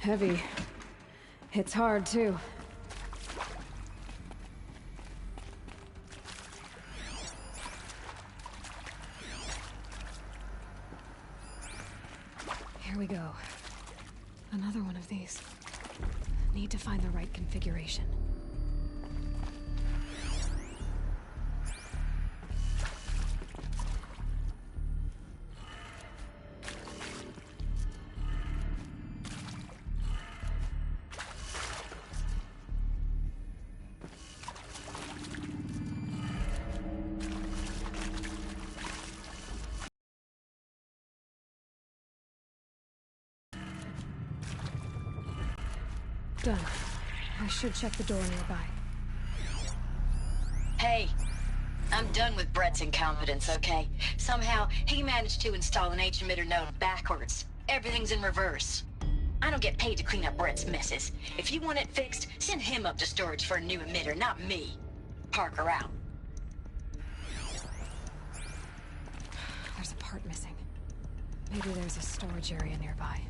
Heavy. Hits hard, too. Here we go. Another one of these. Need to find the right configuration. Done. I should check the door nearby. Hey, I'm done with Brett's incompetence, okay? Somehow, he managed to install an H-emitter node backwards. Everything's in reverse. I don't get paid to clean up Brett's messes. If you want it fixed, send him up to storage for a new emitter, not me. Parker out. There's a part missing. Maybe there's a storage area nearby.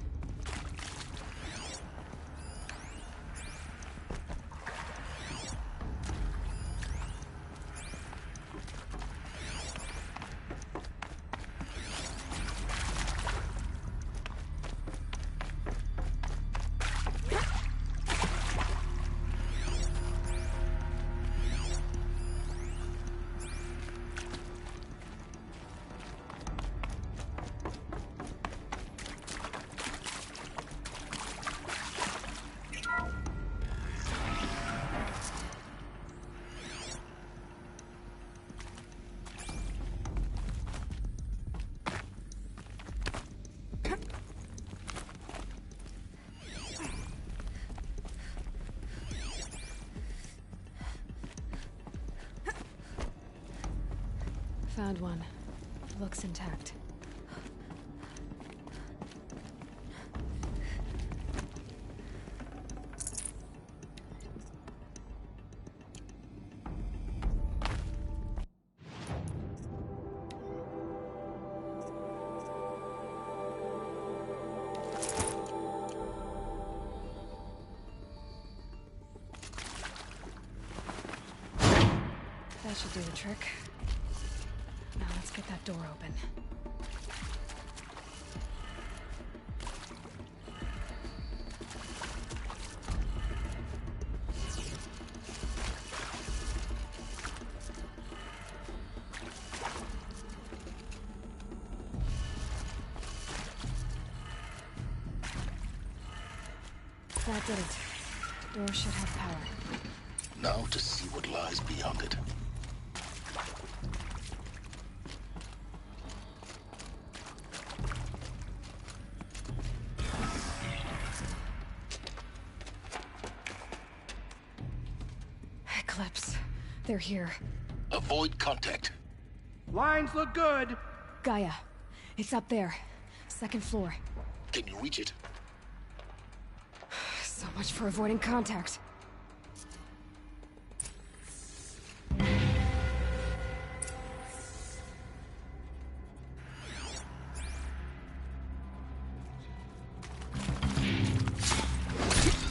Found one. Looks intact. That should do the trick. Now let's get that door open. That did it. Door should have power. Now to see what lies beyond it. Eclipse. They're here. Avoid contact. Lines look good. Gaia. It's up there. Second floor. Can you reach it? So much for avoiding contact.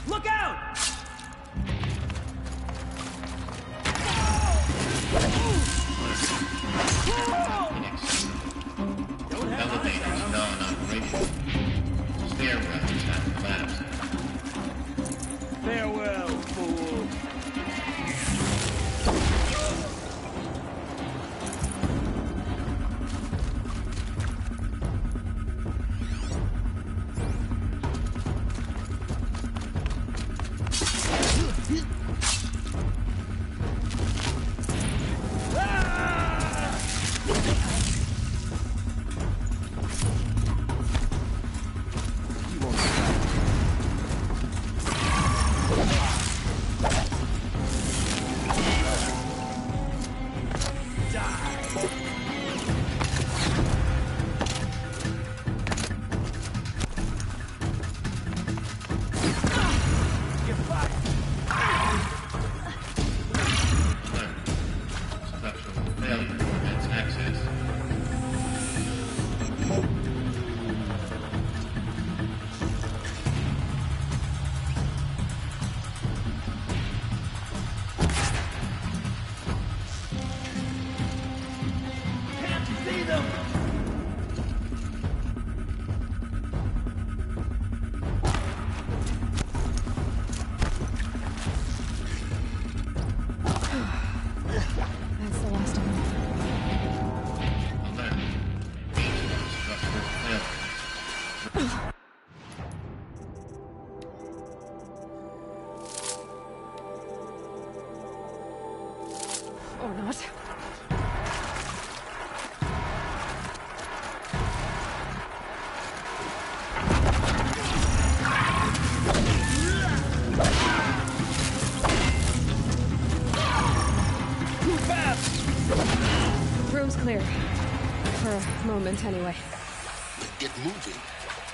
Look out! Elevators non-operational. Stairwells have collapsed. Farewell. Or not. Too fast! Room's clear. For a moment, anyway. Get moving.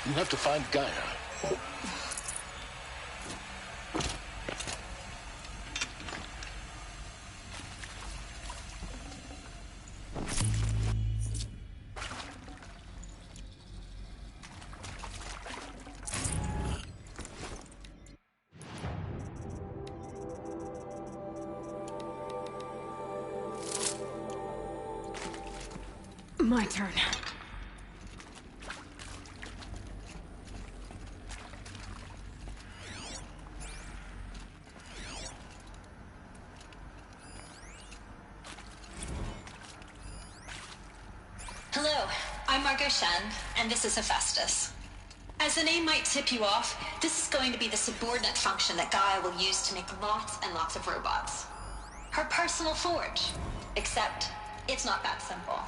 You have to find Gaia. My turn. Hello, I'm Margot Shen, and this is Hephaestus. As the name might tip you off, this is going to be the subordinate function that Gaia will use to make lots and lots of robots. Her personal forge. Except, it's not that simple.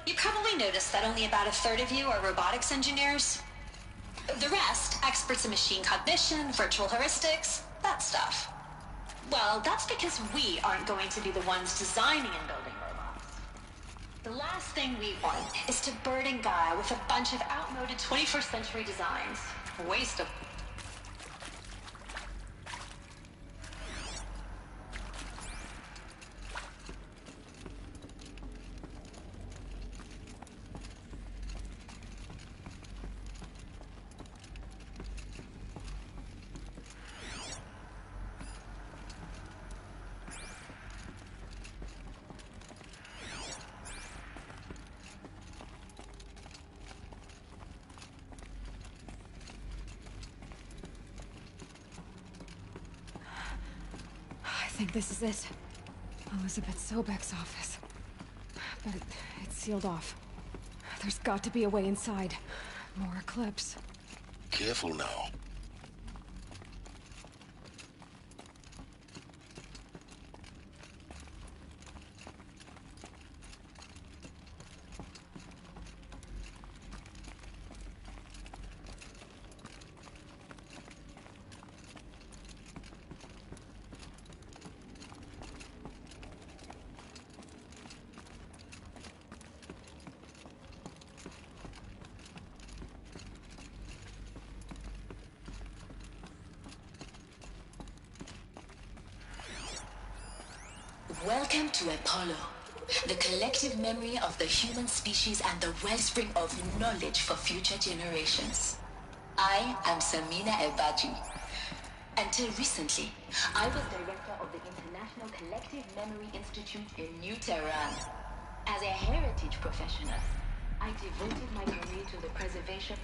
You probably noticed that only about a third of you are robotics engineers. The rest, experts in machine cognition, virtual heuristics, that stuff. Well, that's because we aren't going to be the ones designing and building robots. The last thing we want is to burden Gaia with a bunch of outmoded 21st century designs. A waste of... I think this is it. Elizabeth Sobek's office. But it's sealed off. There's got to be a way inside. More Eclipse. Careful now. Welcome to Apollo, the collective memory of the human species and the wellspring of knowledge for future generations. I am Samina Ebaji. Until recently, I was director of the International Collective Memory Institute in New Tehran. As a heritage professional, I devoted my career to the preservation...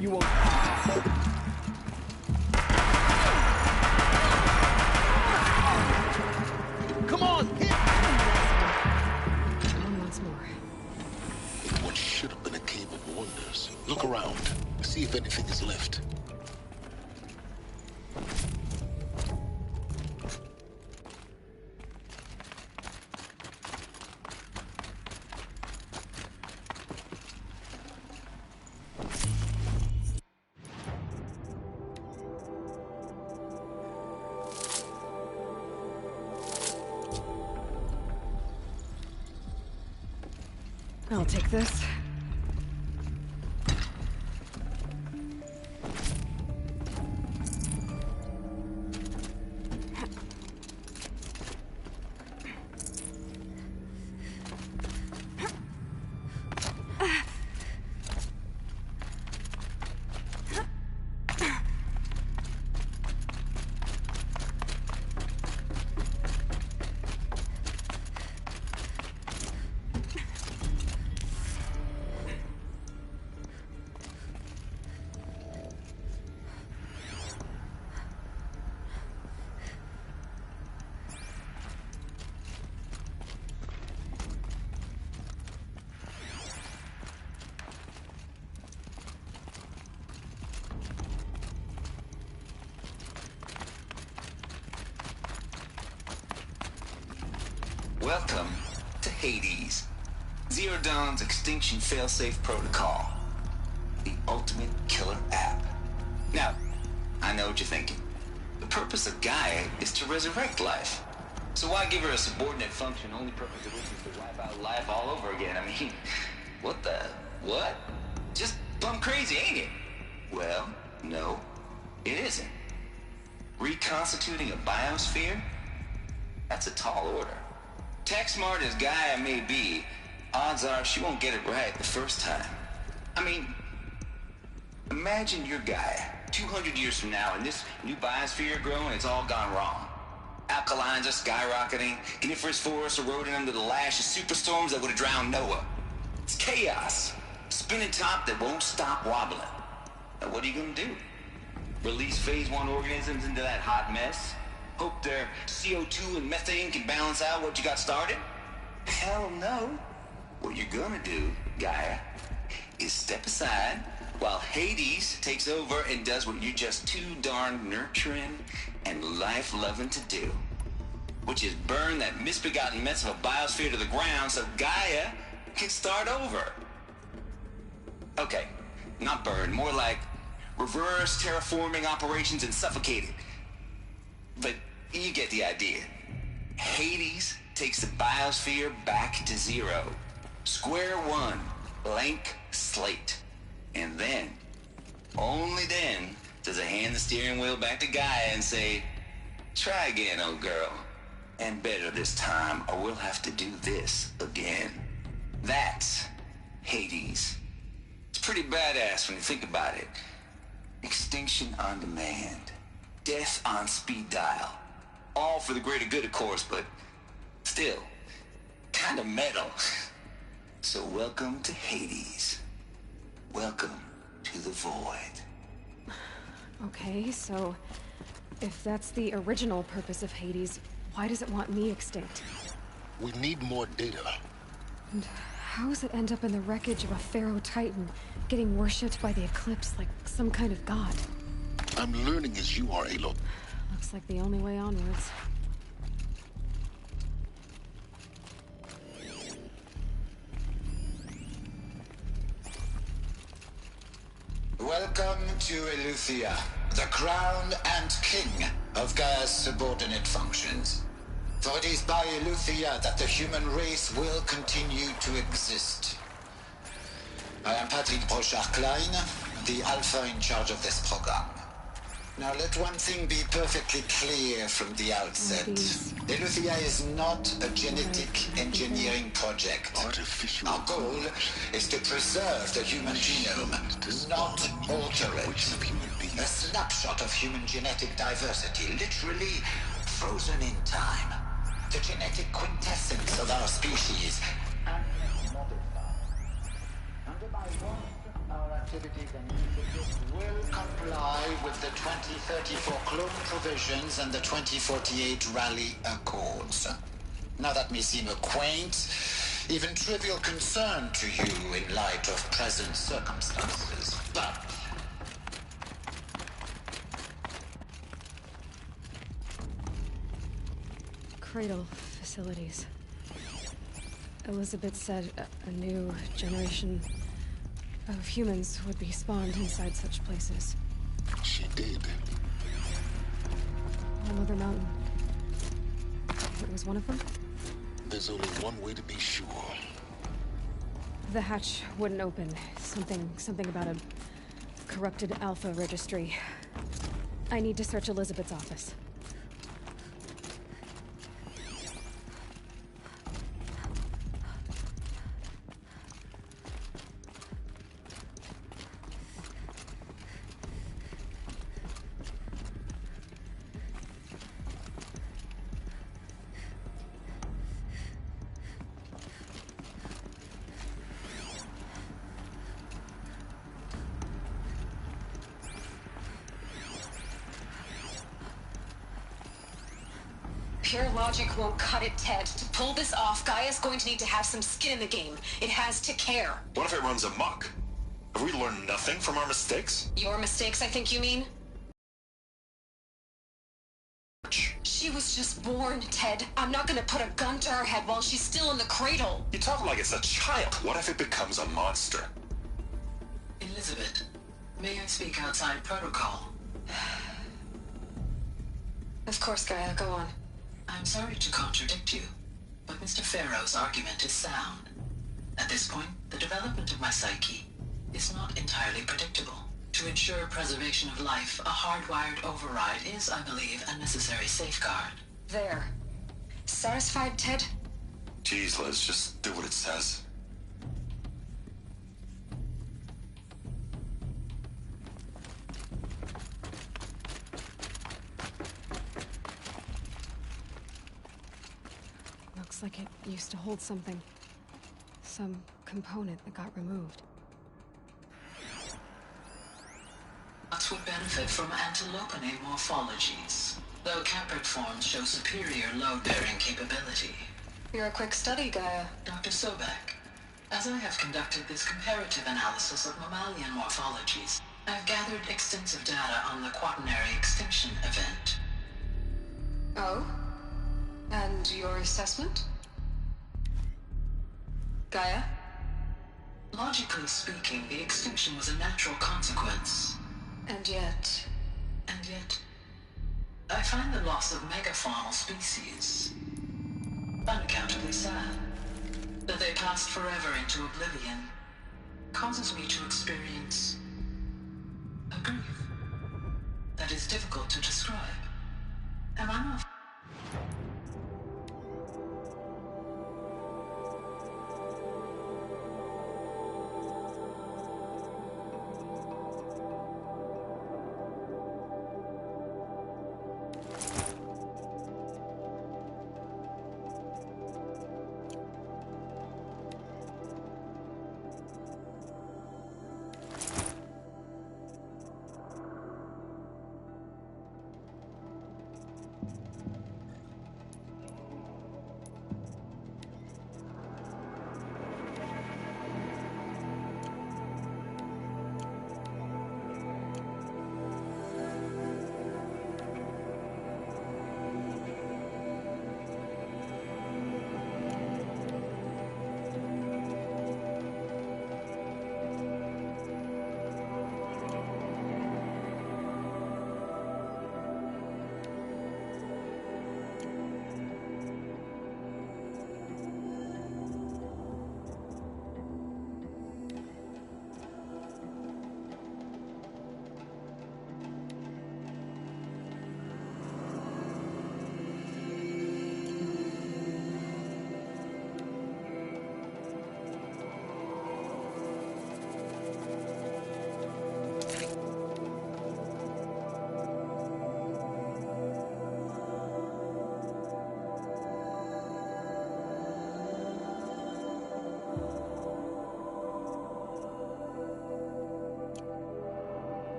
You won't. Come on! Hit! One once more. What should have been a cave of wonders. Look around. See if anything is left. I'll take this. Welcome to Hades, Zero Dawn's extinction failsafe protocol, the ultimate killer app. Now, I know what you're thinking. The purpose of Gaia is to resurrect life. So why give her a subordinate function, only purpose of which is to wipe out life all over again? I mean, what? Just plumb crazy, ain't it? Well, no, it isn't. Reconstituting a biosphere? That's a tall order. Tech smart as Gaia may be, odds are she won't get it right the first time. I mean, imagine you're Gaia, 200 years from now, and this new biosphere growing, it's all gone wrong. Alkalines are skyrocketing, coniferous forests eroding under the lash of superstorms that would have drowned Noah. It's chaos. Spinning top that won't stop wobbling. Now what are you gonna do? Release phase 1 organisms into that hot mess? Hope their CO2 and methane can balance out what you got started? Hell no. What you're gonna do, Gaia, is step aside while Hades takes over and does what you're just too darn nurturing and life-loving to do, which is burn that misbegotten mess of a biosphere to the ground so Gaia can start over. Okay, not burn, more like reverse terraforming operations and suffocate it. But you get the idea. Hades takes the biosphere back to zero. Square one, blank slate. And then, only then, does it hand the steering wheel back to Gaia and say, try again, old girl. And better this time, or we'll have to do this again. That's Hades. It's pretty badass when you think about it. Extinction on demand. Death on speed dial. All for the greater good, of course, but still, kind of metal. So welcome to Hades. Welcome to the void. Okay, so if that's the original purpose of Hades, why does it want me extinct? We need more data. And how does it end up in the wreckage of a Pharaoh Titan, getting worshipped by the Eclipse like some kind of god? I'm learning as you are, Aloy. Looks like the only way onwards. Welcome to Eleuthia, the crown and king of Gaia's subordinate functions. For it is by Eleuthia that the human race will continue to exist. I am Patrick Brochard-Klein, the Alpha in charge of this program. Now let one thing be perfectly clear from the outset. Eleuthia is not a genetic engineering project. Our goal is to preserve the human genome, not alter it. A snapshot of human genetic diversity, literally frozen in time. The genetic quintessence of our species. And modified. Under my watch, our activities and usages will comply with the 2034 clone provisions and the 2048 Rally Accords. Now that may seem a quaint, even trivial concern to you in light of present circumstances, but Cradle facilities. Elizabeth said a new generation of humans would be spawned inside such places. She did. Mother Mountain. It was one of them? There's only one way to be sure. The hatch wouldn't open. Something about a corrupted Alpha registry. I need to search Elizabeth's office. Pure logic won't cut it, Ted. To pull this off, Gaia's going to need to have some skin in the game. It has to care. What if it runs amok? Have we learned nothing from our mistakes? Your mistakes, I think you mean? She was just born, Ted. I'm not gonna put a gun to her head while she's still in the cradle. You talk like it's a child. What if it becomes a monster? Elizabeth, may I speak outside protocol? Of course, Gaia, go on. I'm sorry to contradict you, but Mr. Farrow's argument is sound. At this point, the development of my psyche is not entirely predictable. To ensure preservation of life, a hardwired override is, I believe, a necessary safeguard. There. Satisfied, Ted? Jeez, Liz, just do what it says. Looks like it used to hold something. Some component that got removed. Nuts would benefit from antilopine morphologies, though caprid forms show superior load-bearing capability. You're a quick study, Gaia. Dr. Sobek, as I have conducted this comparative analysis of mammalian morphologies, I've gathered extensive data on the quaternary extinction event. Oh? And your assessment? Gaia? Logically speaking, the extinction was a natural consequence. And yet... I find the loss of megafaunal species unaccountably sad. That they passed forever into oblivion causes me to experience a grief that is difficult to describe. Am I not?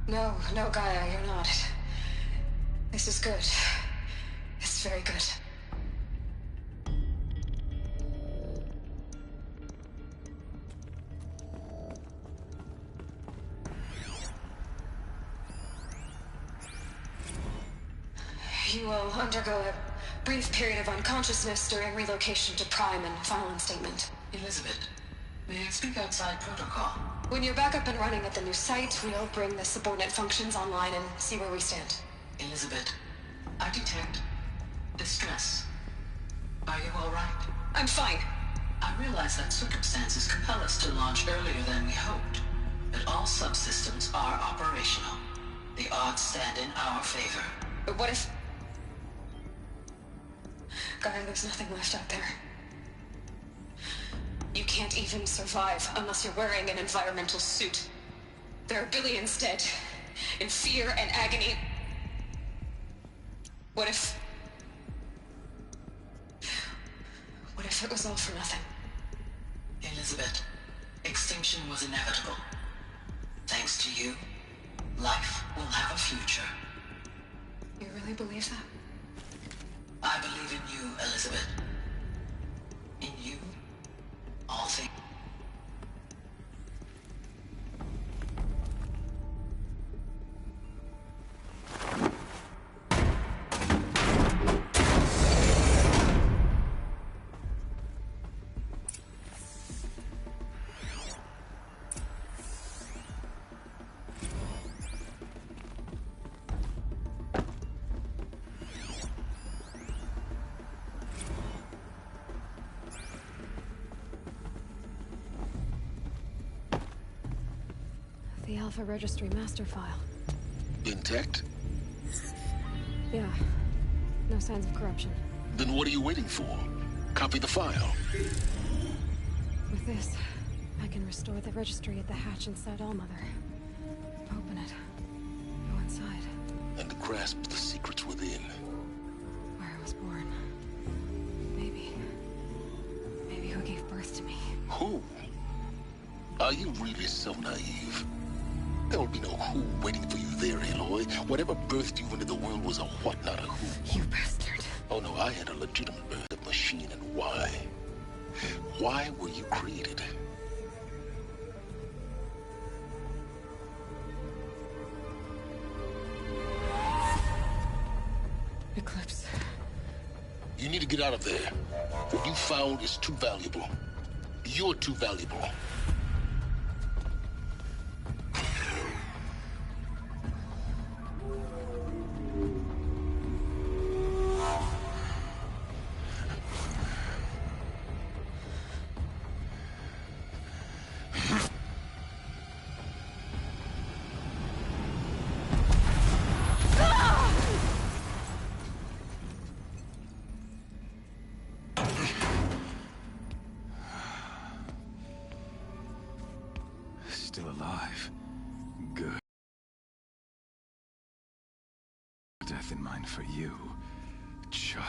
No, no, Gaia, you're not. This is good. It's very good. You will undergo a brief period of unconsciousness during relocation to Prime and final instatement. Elizabeth, may I speak outside protocol? When you're back up and running at the new site, we'll bring the subordinate functions online and see where we stand. Elizabeth, I detect distress. Are you all right? I'm fine. I realize that circumstances compel us to launch earlier than we hoped, but all subsystems are operational. The odds stand in our favor. But what if... Gaia, there's nothing left out there. You can't even survive unless you're wearing an environmental suit. There are billions dead, in fear and agony. What if it was all for nothing? Elizabeth, extinction was inevitable. Thanks to you, life will have a future. You really believe that? I believe in you, Elizabeth. In you, all things. The Alpha Registry master file. Intact? Yeah. No signs of corruption. Then what are you waiting for? Copy the file. With this, I can restore the registry at the hatch inside Allmother. Open it. Go inside. And grasp the secrets within. Where I was born. Maybe who gave birth to me. Who? Are you really so naive? There will be no who waiting for you there, Aloy. Whatever birthed you into the world was a what, not a who. You bastard. Oh no, I had a legitimate birth of machine, and why? Why were you created? Eclipse. You need to get out of there. What you found is too valuable. You're too valuable. Still alive. Good. Death in mind for you, child.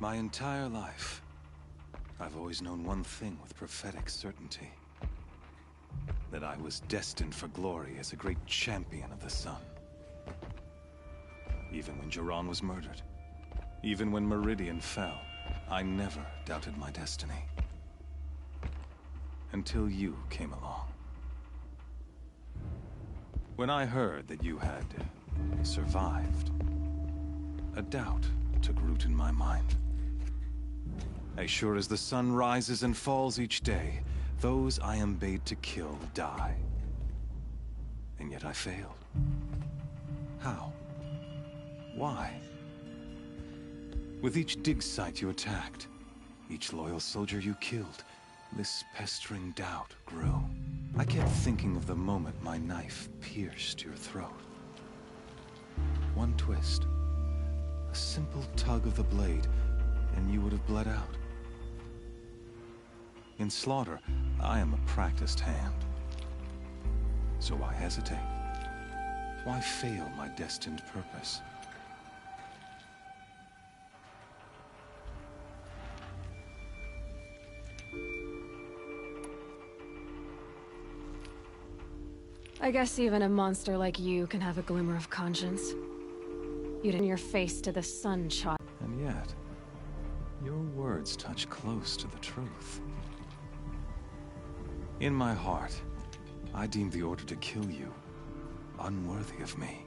My entire life, I've always known one thing with prophetic certainty. That I was destined for glory as a great champion of the sun. Even when Jiran was murdered, even when Meridian fell, I never doubted my destiny. Until you came along. When I heard that you had survived, a doubt took root in my mind. As sure as the sun rises and falls each day, those I am bade to kill die. And yet I failed. How? Why? With each dig site you attacked, each loyal soldier you killed, this pestering doubt grew. I kept thinking of the moment my knife pierced your throat. One twist, a simple tug of the blade, and you would have bled out. In slaughter, I am a practiced hand. So why hesitate? Why fail my destined purpose? I guess even a monster like you can have a glimmer of conscience. You'd in your face to the sun, child. And yet, your words touch close to the truth. In my heart, I deemed the order to kill you unworthy of me.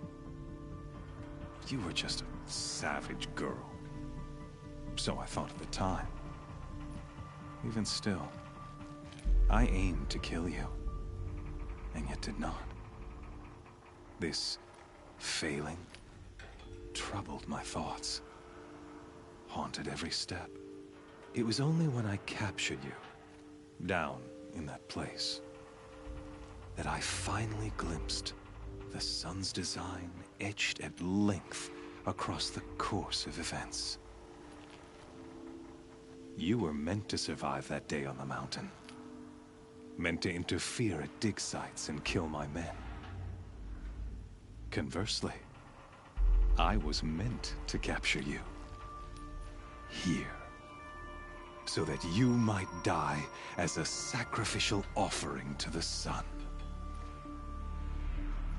You were just a savage girl. So I thought at the time. Even still, I aimed to kill you, and yet did not. This failing troubled my thoughts, haunted every step. It was only when I captured you, down in that place, that I finally glimpsed the sun's design etched at length across the course of events. You were meant to survive that day on the mountain. Meant to interfere at dig sites and kill my men. Conversely, I was meant to capture you. Here. So that you might die as a sacrificial offering to the sun.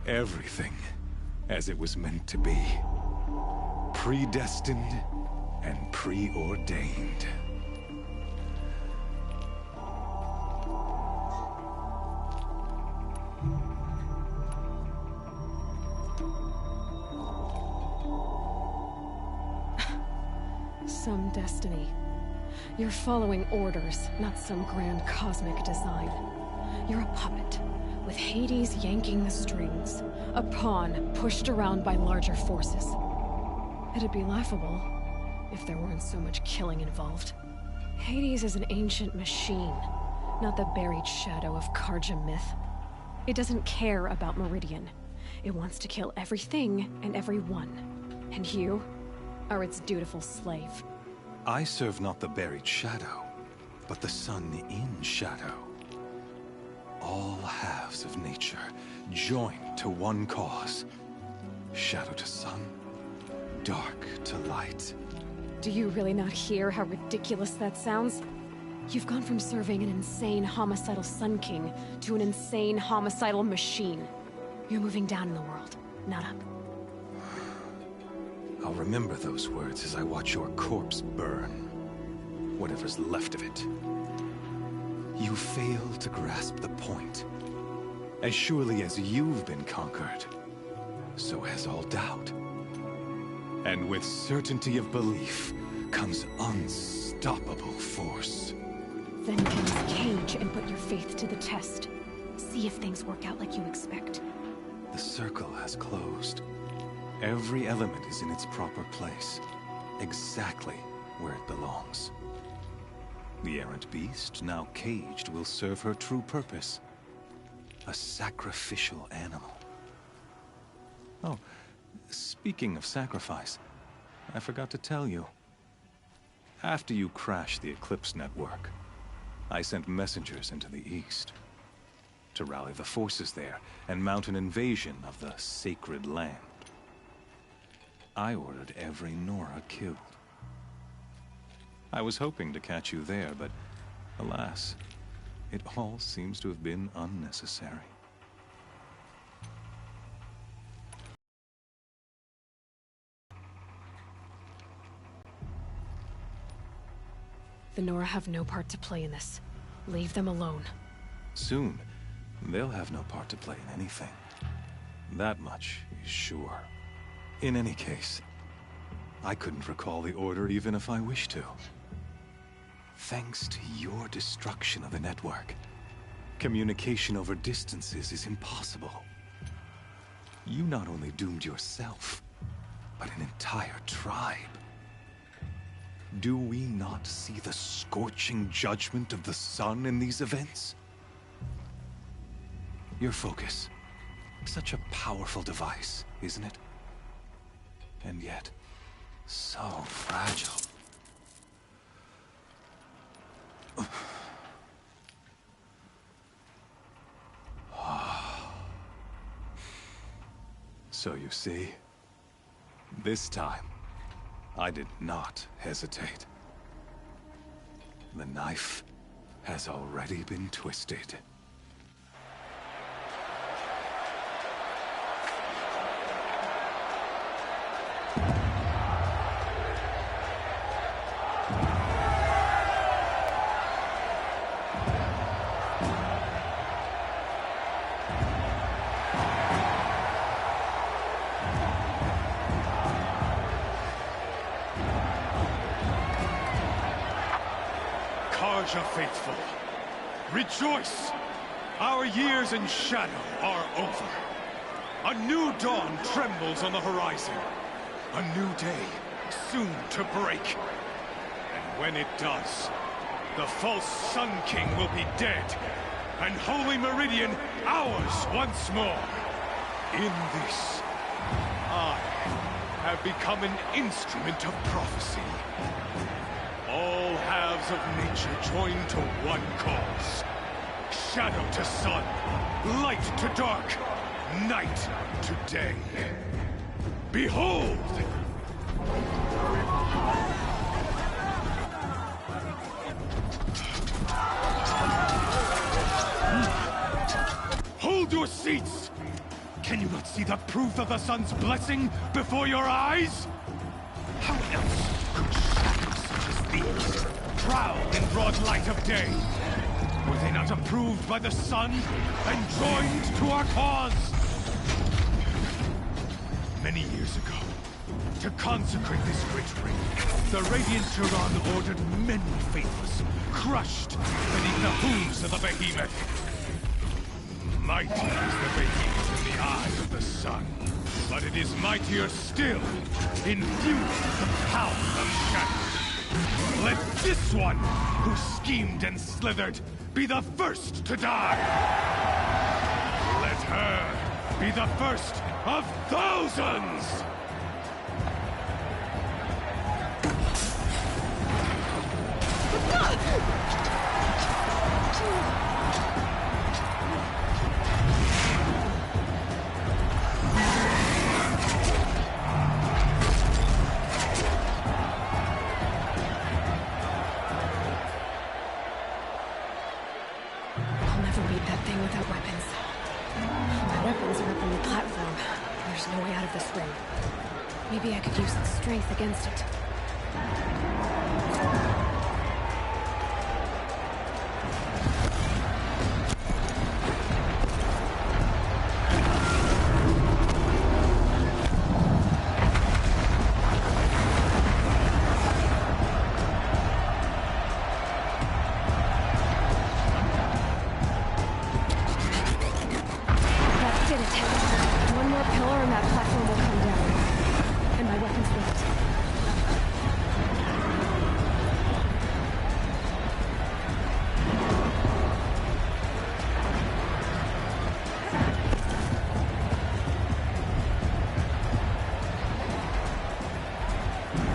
Everything as it was meant to be. Predestined and preordained. Some destiny. You're following orders, not some grand cosmic design. You're a puppet, with Hades yanking the strings. A pawn pushed around by larger forces. It'd be laughable if there weren't so much killing involved. Hades is an ancient machine, not the buried shadow of Karja myth. It doesn't care about Meridian. It wants to kill everything and everyone. And you are its dutiful slave. I serve not the buried shadow, but the sun in shadow. All halves of nature, joined to one cause. Shadow to sun, dark to light. Do you really not hear how ridiculous that sounds? You've gone from serving an insane homicidal Sun King to an insane homicidal machine. You're moving down in the world, not up. I'll remember those words as I watch your corpse burn. Whatever's left of it. You fail to grasp the point. As surely as you've been conquered, so has all doubt. And with certainty of belief comes unstoppable force. Then cleanse the cage and put your faith to the test. See if things work out like you expect. The circle has closed. Every element is in its proper place, exactly where it belongs. The errant beast, now caged, will serve her true purpose. A sacrificial animal. Oh, speaking of sacrifice, I forgot to tell you. After you crashed the Eclipse network, I sent messengers into the east to rally the forces there and mount an invasion of the sacred land. I ordered every Nora killed. I was hoping to catch you there, but alas, it all seems to have been unnecessary. The Nora have no part to play in this. Leave them alone. Soon, they'll have no part to play in anything. That much is sure. In any case, I couldn't recall the order even if I wished to. Thanks to your destruction of the network, communication over distances is impossible. You not only doomed yourself, but an entire tribe. Do we not see the scorching judgment of the sun in these events? Your focus, such a powerful device, isn't it? And yet, so fragile. So you see, this time, I did not hesitate. The knife has already been twisted. Asia faithful. Rejoice! Our years in shadow are over. A new dawn trembles on the horizon. A new day, soon to break. And when it does, the false Sun King will be dead, and Holy Meridian ours once more. In this, I have become an instrument of prophecy. All halves of nature join to one cause. Shadow to sun, light to dark, night to day. Behold! Hold your seats! Can you not see the proof of the sun's blessing before your eyes? How else could shadows such as these prowl in broad light of day? Were they not approved by the sun and joined to our cause? Many years ago, to consecrate this great ring, the Radiant Turan ordered many faithless, crushed beneath the hooves of the behemoth. Mighty is the behemoth in the eyes of the sun, but it is mightier still, infused with the power of shadow. Let this one, who schemed and slithered, be the first to die! Let her be the first of thousands! I'll never beat that thing without weapons. My weapons are up on the platform. There's no way out of this ring. Maybe I could use its strength against it.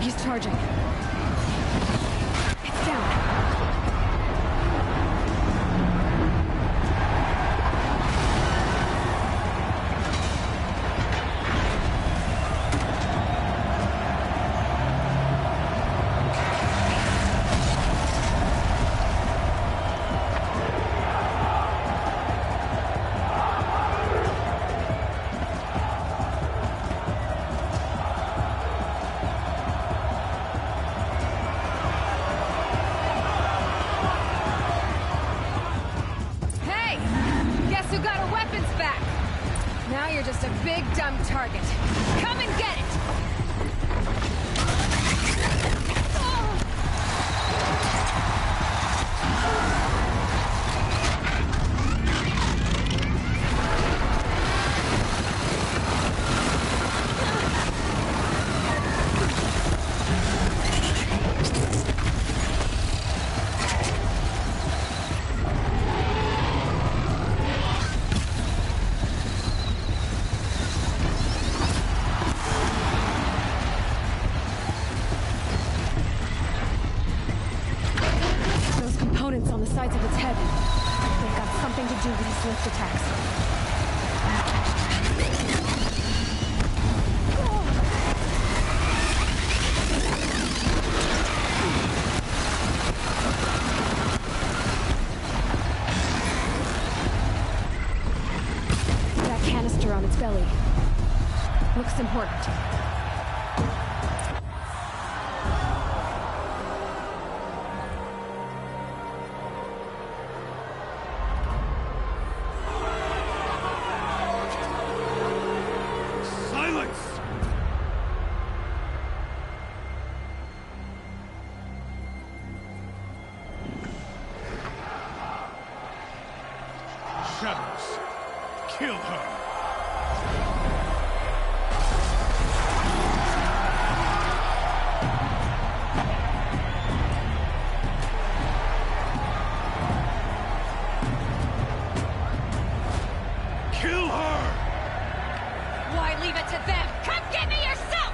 He's charging. It's down. Now you're just a big, dumb target. Come and get it! On the sides of its head. They've got something to do with his lift attacks. That canister on its belly looks important. Kill her! Kill her! Why leave it to them? Come get me yourself!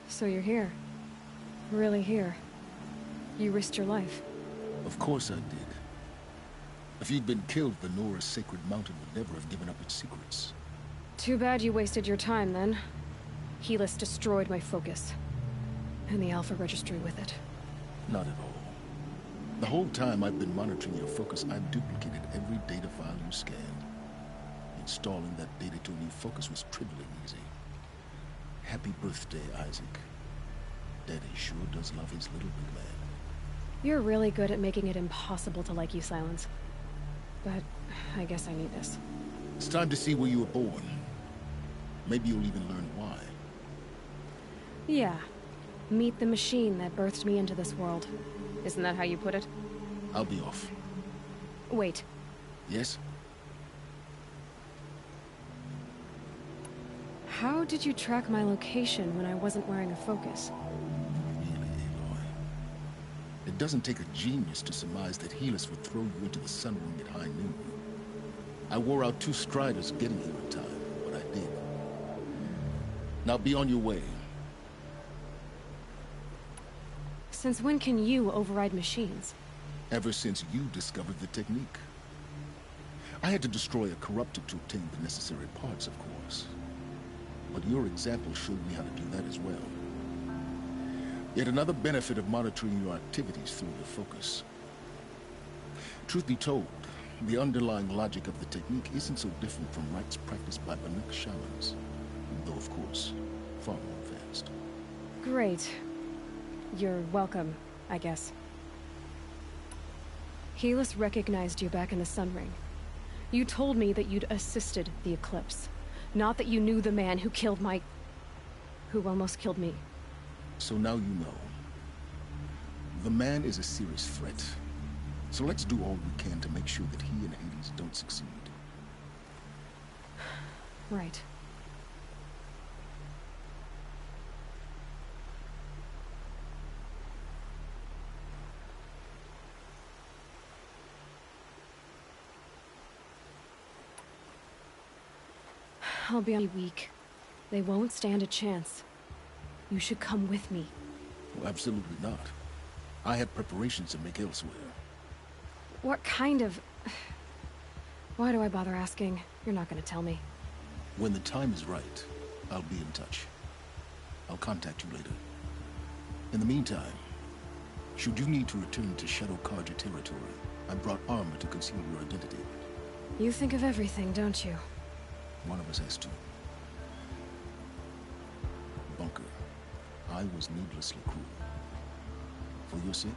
So you're here. Really here. You risked your life. Of course I did. If you'd been killed, Venora's sacred mountain would never have given up its secrets. Too bad you wasted your time, then. Helis destroyed my focus. And the Alpha Registry with it. Not at all. The whole time I've been monitoring your focus, I've duplicated every data file you scanned. Installing that data to a new focus was trivially easy. Happy birthday, Isaac. Daddy sure does love his little big man. You're really good at making it impossible to like you, Silence. But I guess I need this. It's time to see where you were born. Maybe you'll even learn why. Yeah. Meet the machine that birthed me into this world. Isn't that how you put it? I'll be off. Wait. Yes? How did you track my location when I wasn't wearing a focus? Really, Aloy? It doesn't take a genius to surmise that Helis would throw you into the sun ring at high noon. I wore out 2 striders getting here in time, but I did. Now be on your way. Since when can you override machines? Ever since you discovered the technique. I had to destroy a corruptor to obtain the necessary parts, of course. But your example showed me how to do that as well. Yet another benefit of monitoring your activities through your focus. Truth be told, the underlying logic of the technique isn't so different from rites practiced by Banuk shamans, though of course, far more advanced. Great. You're welcome, I guess. Helis recognized you back in the Sun Ring. You told me that you'd assisted the Eclipse. Not that you knew the man who killed who almost killed me. So now you know. The man is a serious threat. So let's do all we can to make sure that he and Hades don't succeed. Right. I'll be weak. They won't stand a chance. You should come with me. Well, absolutely not. I have preparations to make elsewhere. What kind of... Why do I bother asking? You're not gonna tell me. When the time is right, I'll be in touch. I'll contact you later. In the meantime, should you need to return to Shadow Karja territory, I brought armor to conceal your identity. You think of everything, don't you? One of us has to. Bunker, I was needlessly cruel. For your sake,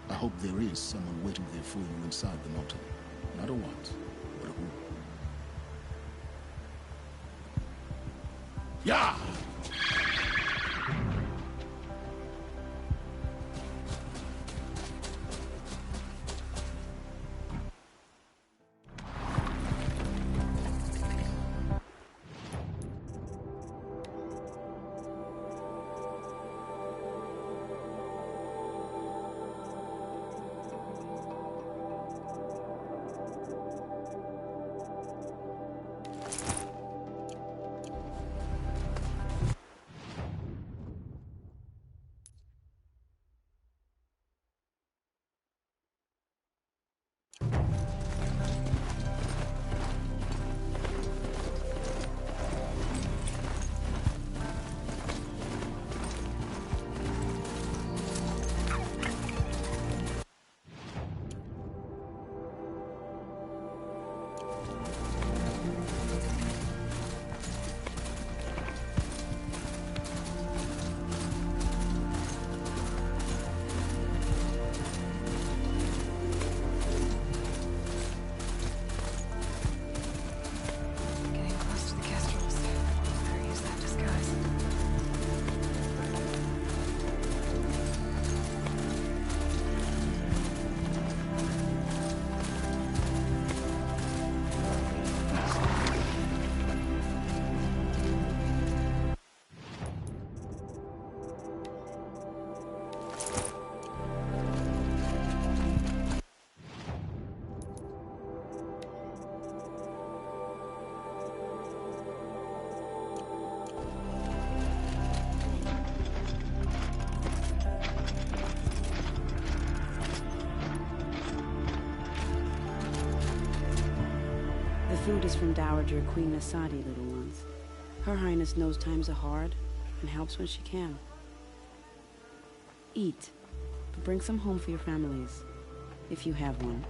I hope there is someone waiting there for you inside the mountain. Not a what, but a who. Yeah! food is from Dowager Queen Nasadi, little ones. Her Highness knows times are hard and helps when she can. Eat, but bring some home for your families, if you have one.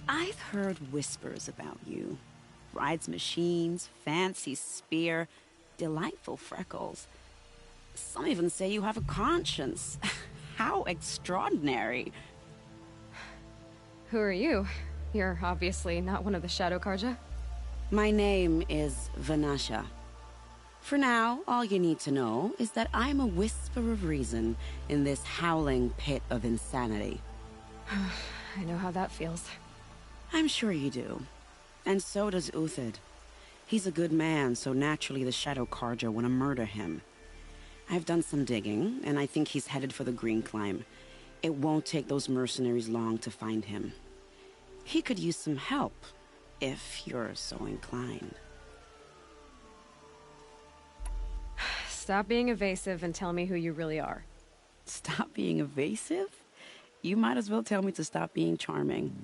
I've heard whispers about you. Rides machines, fancy spear, delightful freckles. Some even say you have a conscience. How extraordinary. Who are you? You're obviously not one of the Shadow Karja. My name is Vanasha. For now, all you need to know is that I'm a whisper of reason in this howling pit of insanity. I know how that feels. I'm sure you do. And so does Uthid. He's a good man, so naturally the Shadow Karja want to murder him. I've done some digging, and I think he's headed for the Green Climb. It won't take those mercenaries long to find him. He could use some help, if you're so inclined. Stop being evasive and tell me who you really are. Stop being evasive? You might as well tell me to stop being charming.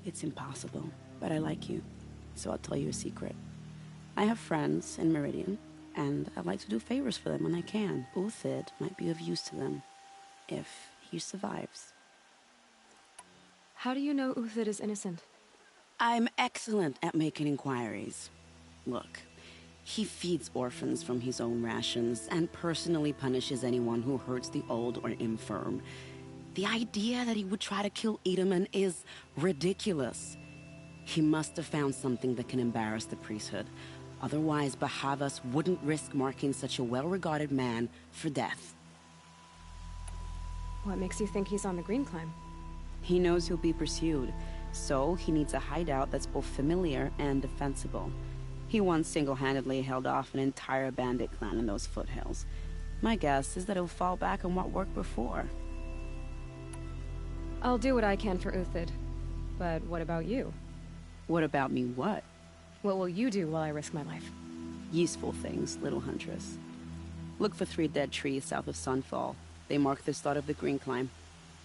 It's impossible, but I like you, so I'll tell you a secret. I have friends in Meridian, and I like to do favors for them when I can. Uthid might be of use to them, if he survives. How do you know Uthid is innocent? I'm excellent at making inquiries. Look, he feeds orphans from his own rations and personally punishes anyone who hurts the old or infirm. The idea that he would try to kill Edaman is ridiculous. He must have found something that can embarrass the priesthood. Otherwise, Bahavas wouldn't risk marking such a well-regarded man for death. What makes you think he's on the Green Climb? He knows he'll be pursued, so he needs a hideout that's both familiar and defensible. He once single-handedly held off an entire bandit clan in those foothills. My guess is that he'll fall back on what worked before. I'll do what I can for Uthid. But what about you? What about me what? What will you do while I risk my life? Useful things, little huntress. Look for 3 dead trees south of Sunfall. They mark the start of the Green Climb.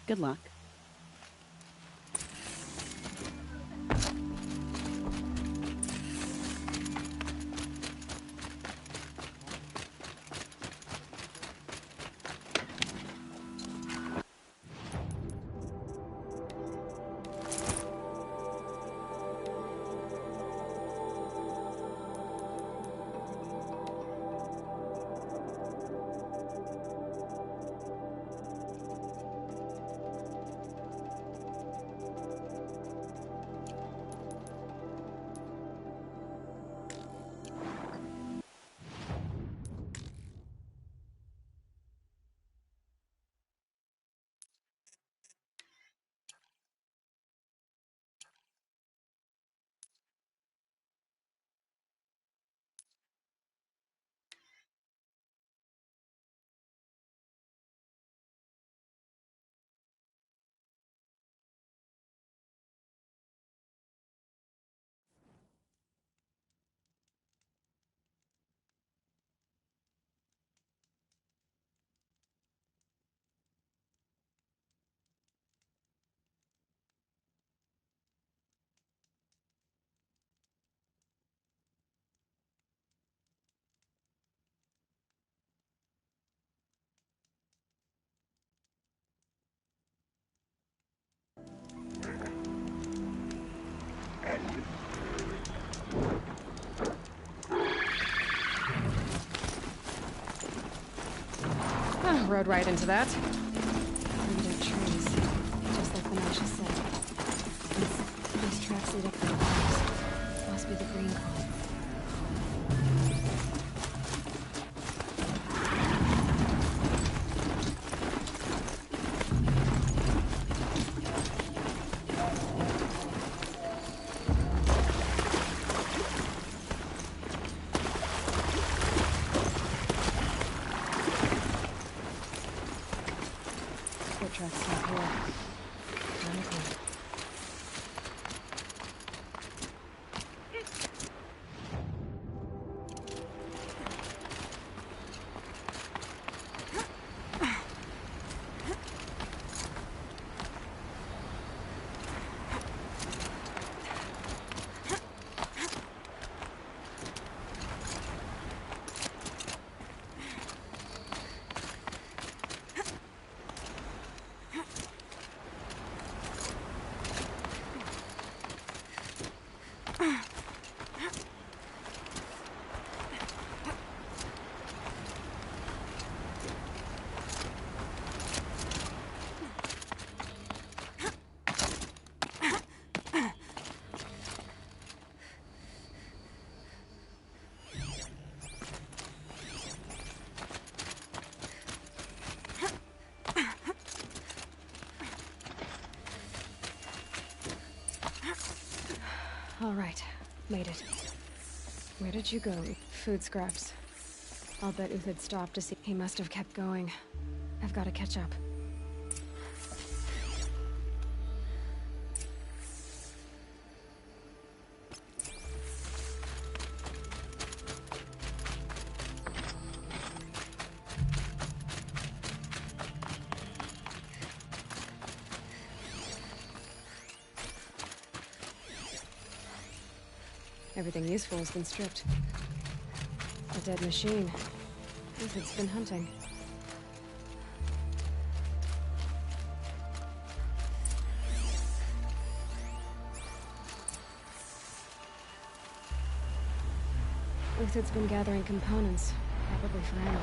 Good luck. Rode right into that. 3 dead trees, just like Vanasha said. These tracks lead up to the forest. Must be the Green Climb. All right, made it. Where did you go? Food scraps. I'll bet Uthid stopped to see. He must have kept going. I've got to catch up. Everything useful has been stripped. A dead machine. Uthid's been hunting. Uthid's been gathering components, probably for ammo.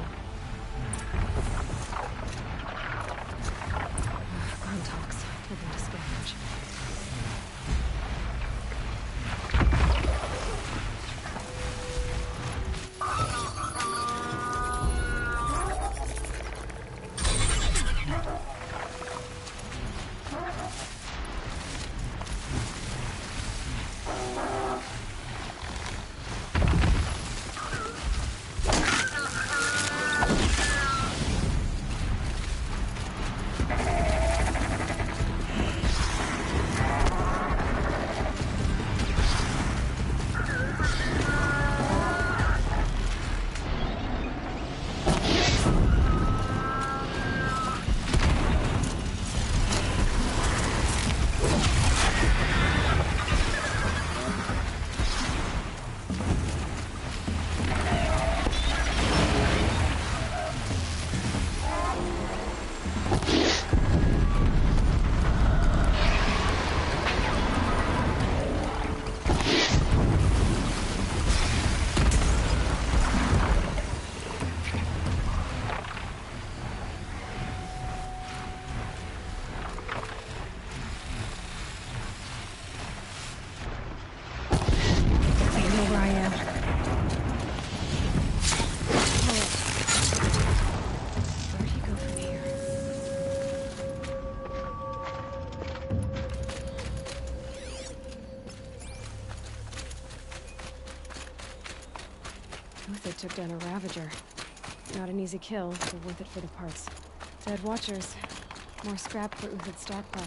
Gruntalks, hoping to scavenge. Uthid took down a Ravager. Not an easy kill, but worth it for the parts. Dead Watchers. More scrap for Uthid's stockpile.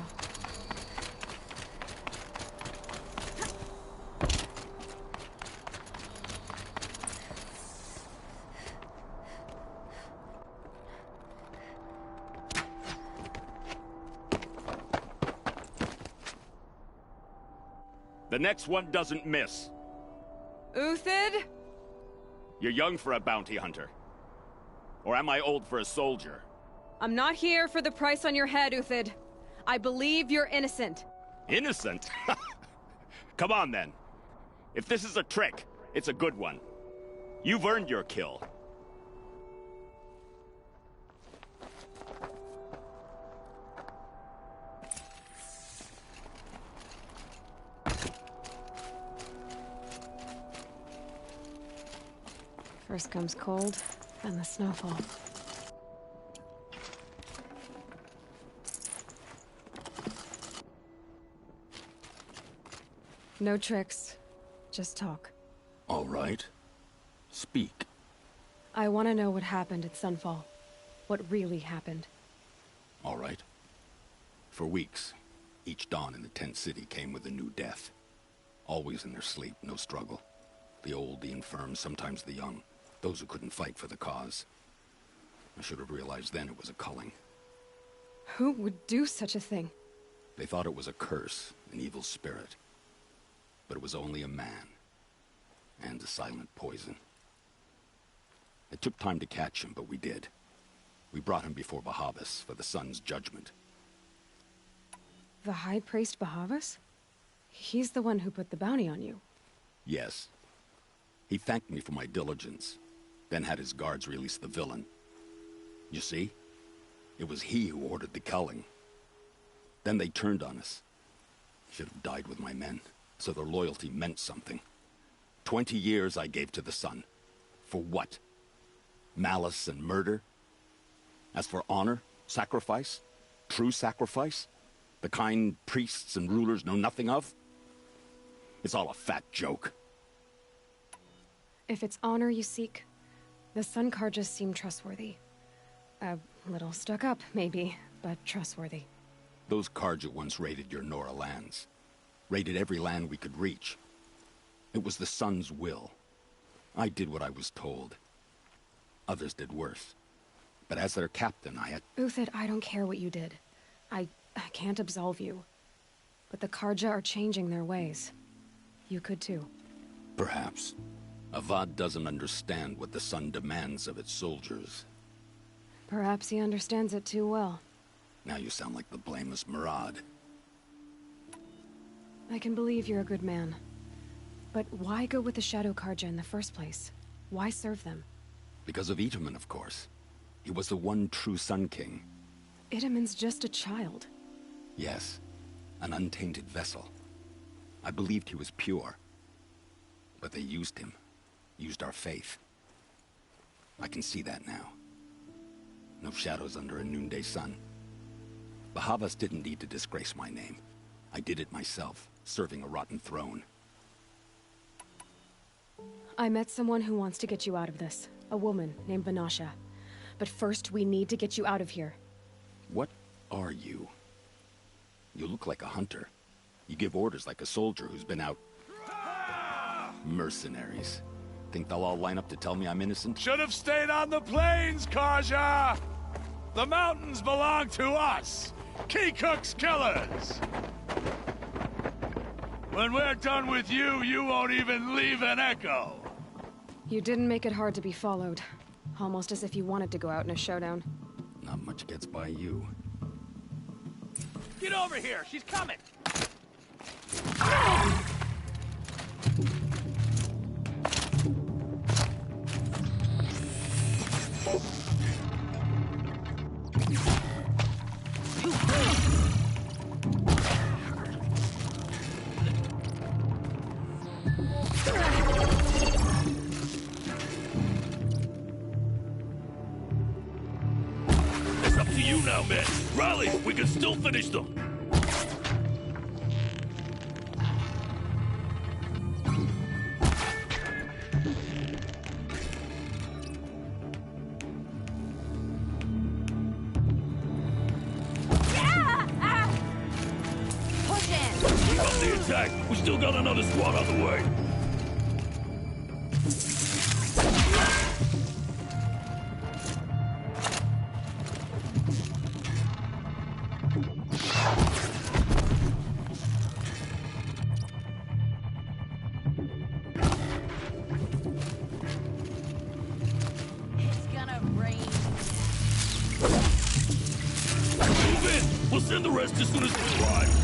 The next one doesn't miss. Uthid? You're young for a bounty hunter. Or am I old for a soldier? I'm not here for the price on your head, Uthid. I believe you're innocent. Innocent? Come on, then. If this is a trick, it's a good one. You've earned your kill. First comes cold, then the snowfall. No tricks, just talk. All right. Speak. I want to know what happened at Sunfall. What really happened. All right. For weeks, each dawn in the tent city came with a new death. Always in their sleep, no struggle. The old, the infirm, sometimes the young. Those who couldn't fight for the cause. I should have realized then it was a culling. Who would do such a thing? They thought it was a curse, an evil spirit. But it was only a man. And a silent poison. It took time to catch him, but we did. We brought him before Bahavas for the sun's judgment. The High Priest Bahavas? He's the one who put the bounty on you. Yes. He thanked me for my diligence, then had his guards release the villain. You see? It was he who ordered the culling. Then they turned on us. Should have died with my men, so their loyalty meant something. 20 years I gave to the sun. For what? Malice and murder? As for honor, sacrifice, true sacrifice, the kind priests and rulers know nothing of? It's all a fat joke. If it's honor you seek, the Sun Karjas seem trustworthy. A little stuck up, maybe, but trustworthy. Those Karja once raided your Nora lands. Raided every land we could reach. It was the Sun's will. I did what I was told. Others did worse. But as their captain, I had... Uthid, I don't care what you did. I can't absolve you. But the Karja are changing their ways. You could too. Perhaps. Avad doesn't understand what the Sun demands of its soldiers. Perhaps he understands it too well. Now you sound like the blameless Murad. I can believe you're a good man. But why go with the Shadow Karja in the first place? Why serve them? Because of Itamen, of course. He was the one true Sun King. Itamen's just a child. Yes, an untainted vessel. I believed he was pure. But they used him. Used our faith. I can see that now. No shadows under a noonday sun. Bahavas didn't need to disgrace my name. I did it myself, serving a rotten throne. I met someone who wants to get you out of this. A woman named Vanasha. But first, we need to get you out of here. What are you? You look like a hunter. You give orders like a soldier who's been out... Mercenaries. Think they'll all line up to tell me I'm innocent? Should have stayed on the plains, Karja! The mountains belong to us! Kikuk's killers! When we're done with you, you won't even leave an echo! You didn't make it hard to be followed. Almost as if you wanted to go out in a showdown. Not much gets by you. Get over here! She's coming! It's up to you now, men. Rally! We can still finish them! We still got another squad on the way. It's gonna rain. Move in. We'll send the rest as soon as we arrive.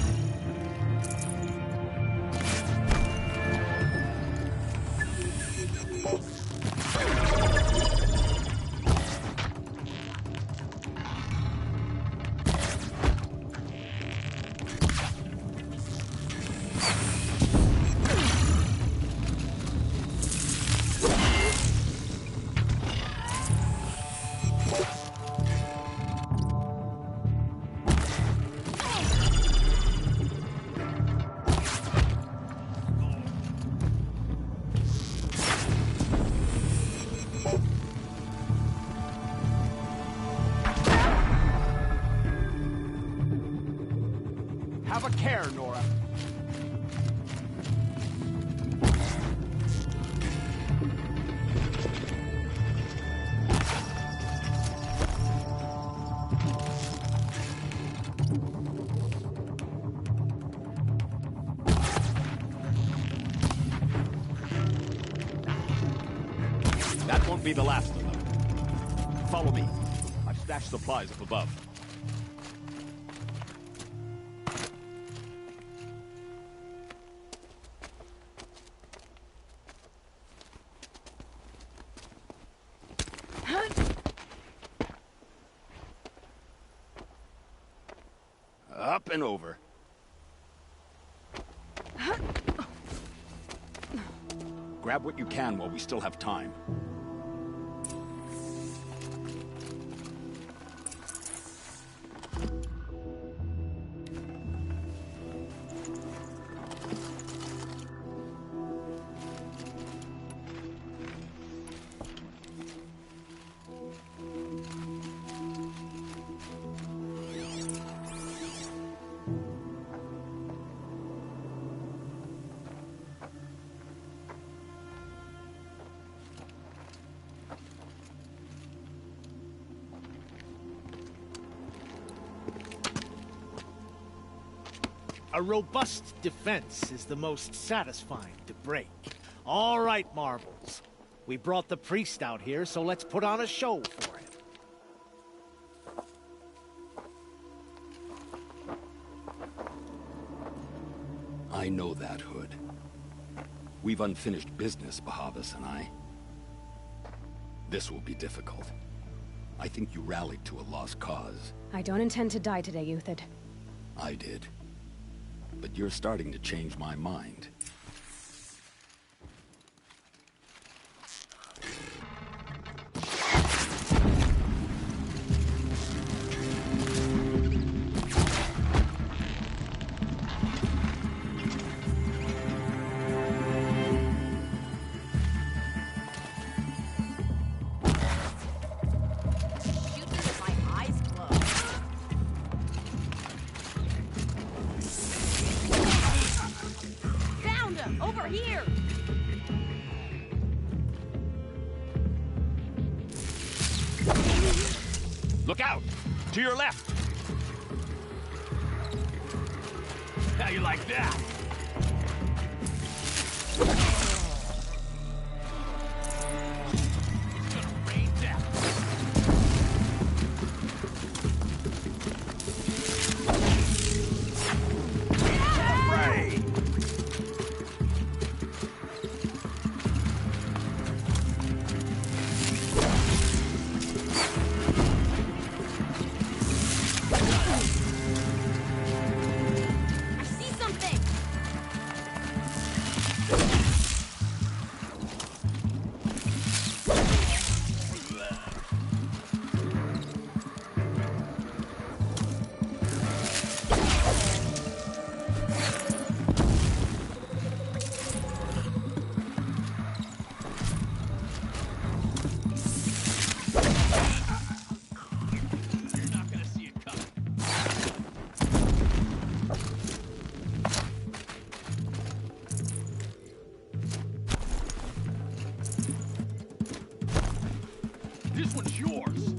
Have a care, Nora. That won't be the last of them. Follow me. I've stashed supplies up above. Up and over. Grab what you can while we still have time. A robust defense is the most satisfying to break. All right, Marvels. We brought the priest out here, so let's put on a show for him. I know that, Hood. We've unfinished business, Bahavas and I. This will be difficult. I think you rallied to a lost cause. I don't intend to die today, Uthid. I did. But you're starting to change my mind. Over here! Look out! To your left! How you like that? This one's yours!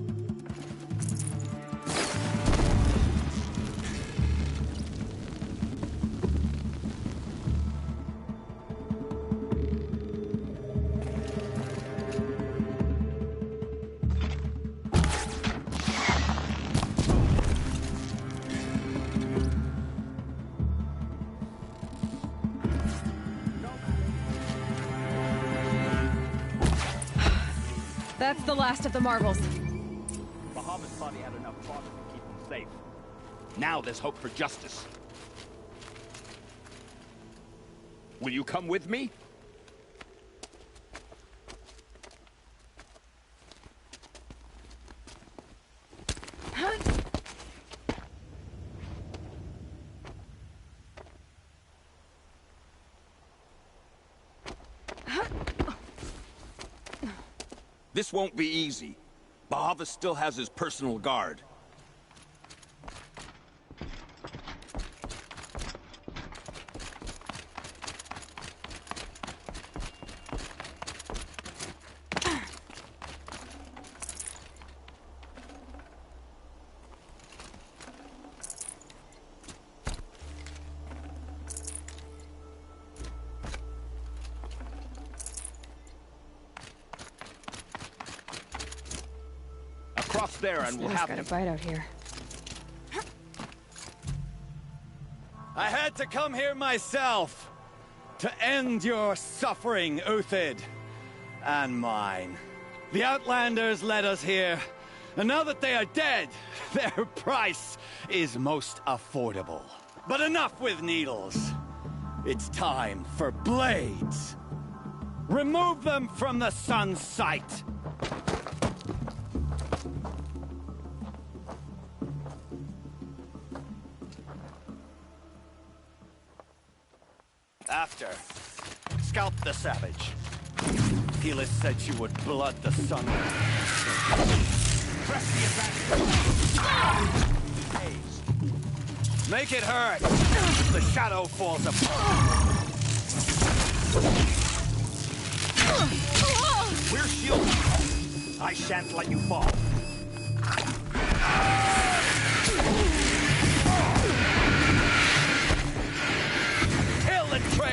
That's the last of the Marvels. Bahamut's thought he had enough fodder to keep him safe. Now there's hope for justice. Will you come with me? This won't be easy. Bahavas still has his personal guard. Cross there and we'll have got a bite out here. I had to come here myself to end your suffering, Uthid, and mine. The Outlanders led us here, and now that they are dead, their price is most affordable. But enough with needles. It's time for blades. Remove them from the sun's sight. After, scalp the savage. Helis said you would blood the sun. Press the advantage. Make it hurt. The shadow falls apart. We're shielded. I shan't let you fall.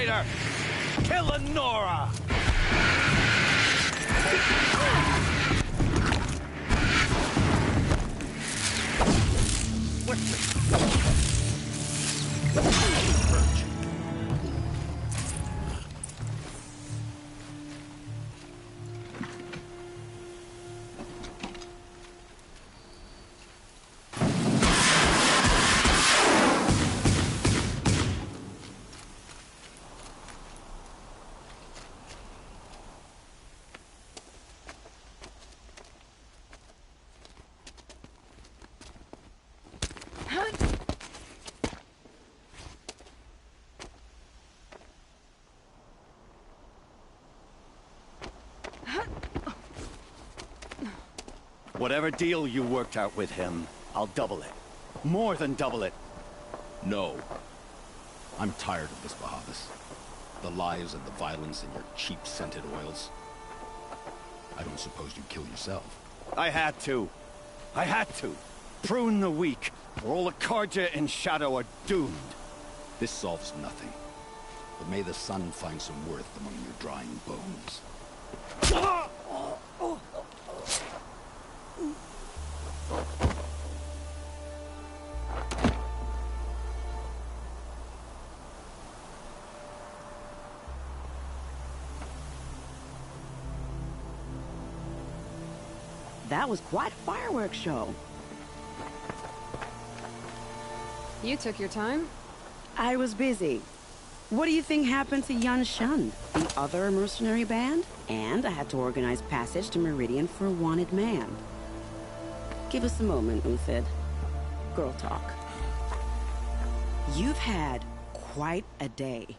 traitor! Kill Nora! Whatever deal you worked out with him, I'll double it. More than double it. No. I'm tired of this, Bahavas. The lies and the violence and your cheap scented oils. I don't suppose you'd kill yourself. I had to. I had to. Prune the weak, or all the Karja in Shadow are doomed. This solves nothing. But may the sun find some worth among your drying bones. That was quite a fireworks show. You took your time? I was busy. What do you think happened to Yan Shan, the other mercenary band? And I had to organize passage to Meridian for a wanted man. Give us a moment, Uthid. Girl talk. You've had quite a day.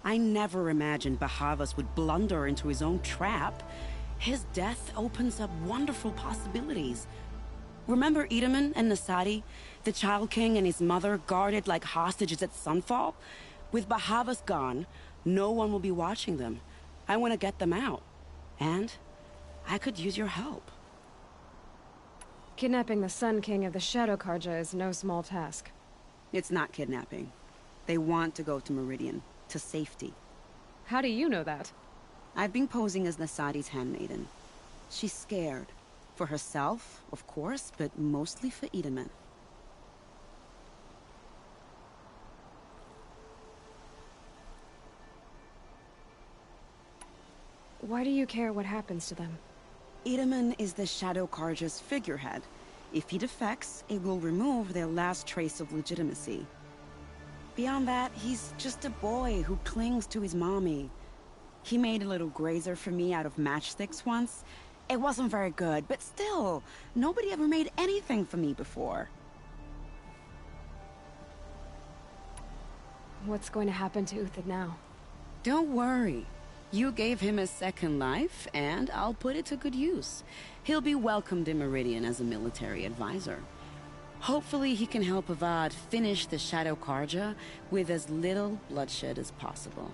I never imagined Bahavas would blunder into his own trap. His death opens up wonderful possibilities. Remember Edaman and Nasadi? The Child King and his mother guarded like hostages at Sunfall? With Bahavas gone, no one will be watching them. I want to get them out. And I could use your help. Kidnapping the Sun King of the Shadow Karja is no small task. It's not kidnapping. They want to go to Meridian, to safety. How do you know that? I've been posing as Nasadi's handmaiden. She's scared. For herself, of course, but mostly for Edaman. Why do you care what happens to them? Edaman is the Shadow Karja's figurehead. If he defects, it will remove their last trace of legitimacy. Beyond that, he's just a boy who clings to his mommy. He made a little grazer for me out of matchsticks once. It wasn't very good, but still, nobody ever made anything for me before. What's going to happen to Uthid now? Don't worry. You gave him a second life, and I'll put it to good use. He'll be welcomed in Meridian as a military advisor. Hopefully he can help Avad finish the Shadow Karja with as little bloodshed as possible.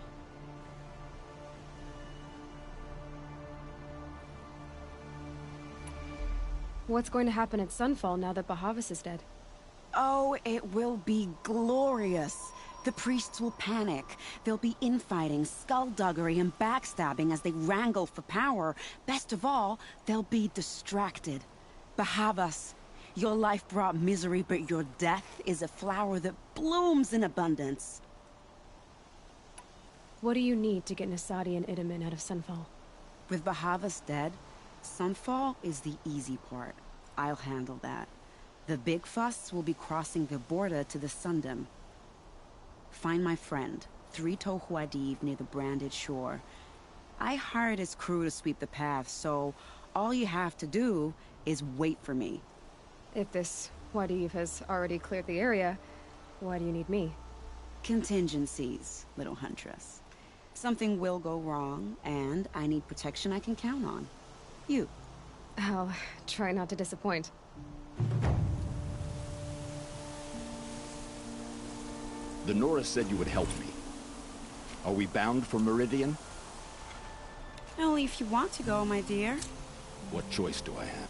What's going to happen at Sunfall now that Bahavas is dead? Oh, it will be glorious. The priests will panic. There'll be infighting, skullduggery, and backstabbing as they wrangle for power. Best of all, they'll be distracted. Bahavas, your life brought misery, but your death is a flower that blooms in abundance. What do you need to get Nasadi and Edaman out of Sunfall? With Bahavas dead, Sunfall is the easy part. I'll handle that. The big fuss will be crossing the border to the Sundom. Find my friend, 3 Tohuadiv near the branded shore. I hired his crew to sweep the path, so all you have to do is wait for me. If this Wadiv has already cleared the area, why do you need me? Contingencies, little huntress. Something will go wrong, and I need protection I can count on. You. I'll try not to disappoint. The Nora said you would help me. Are we bound for Meridian? Only if you want to go, my dear. What choice do I have?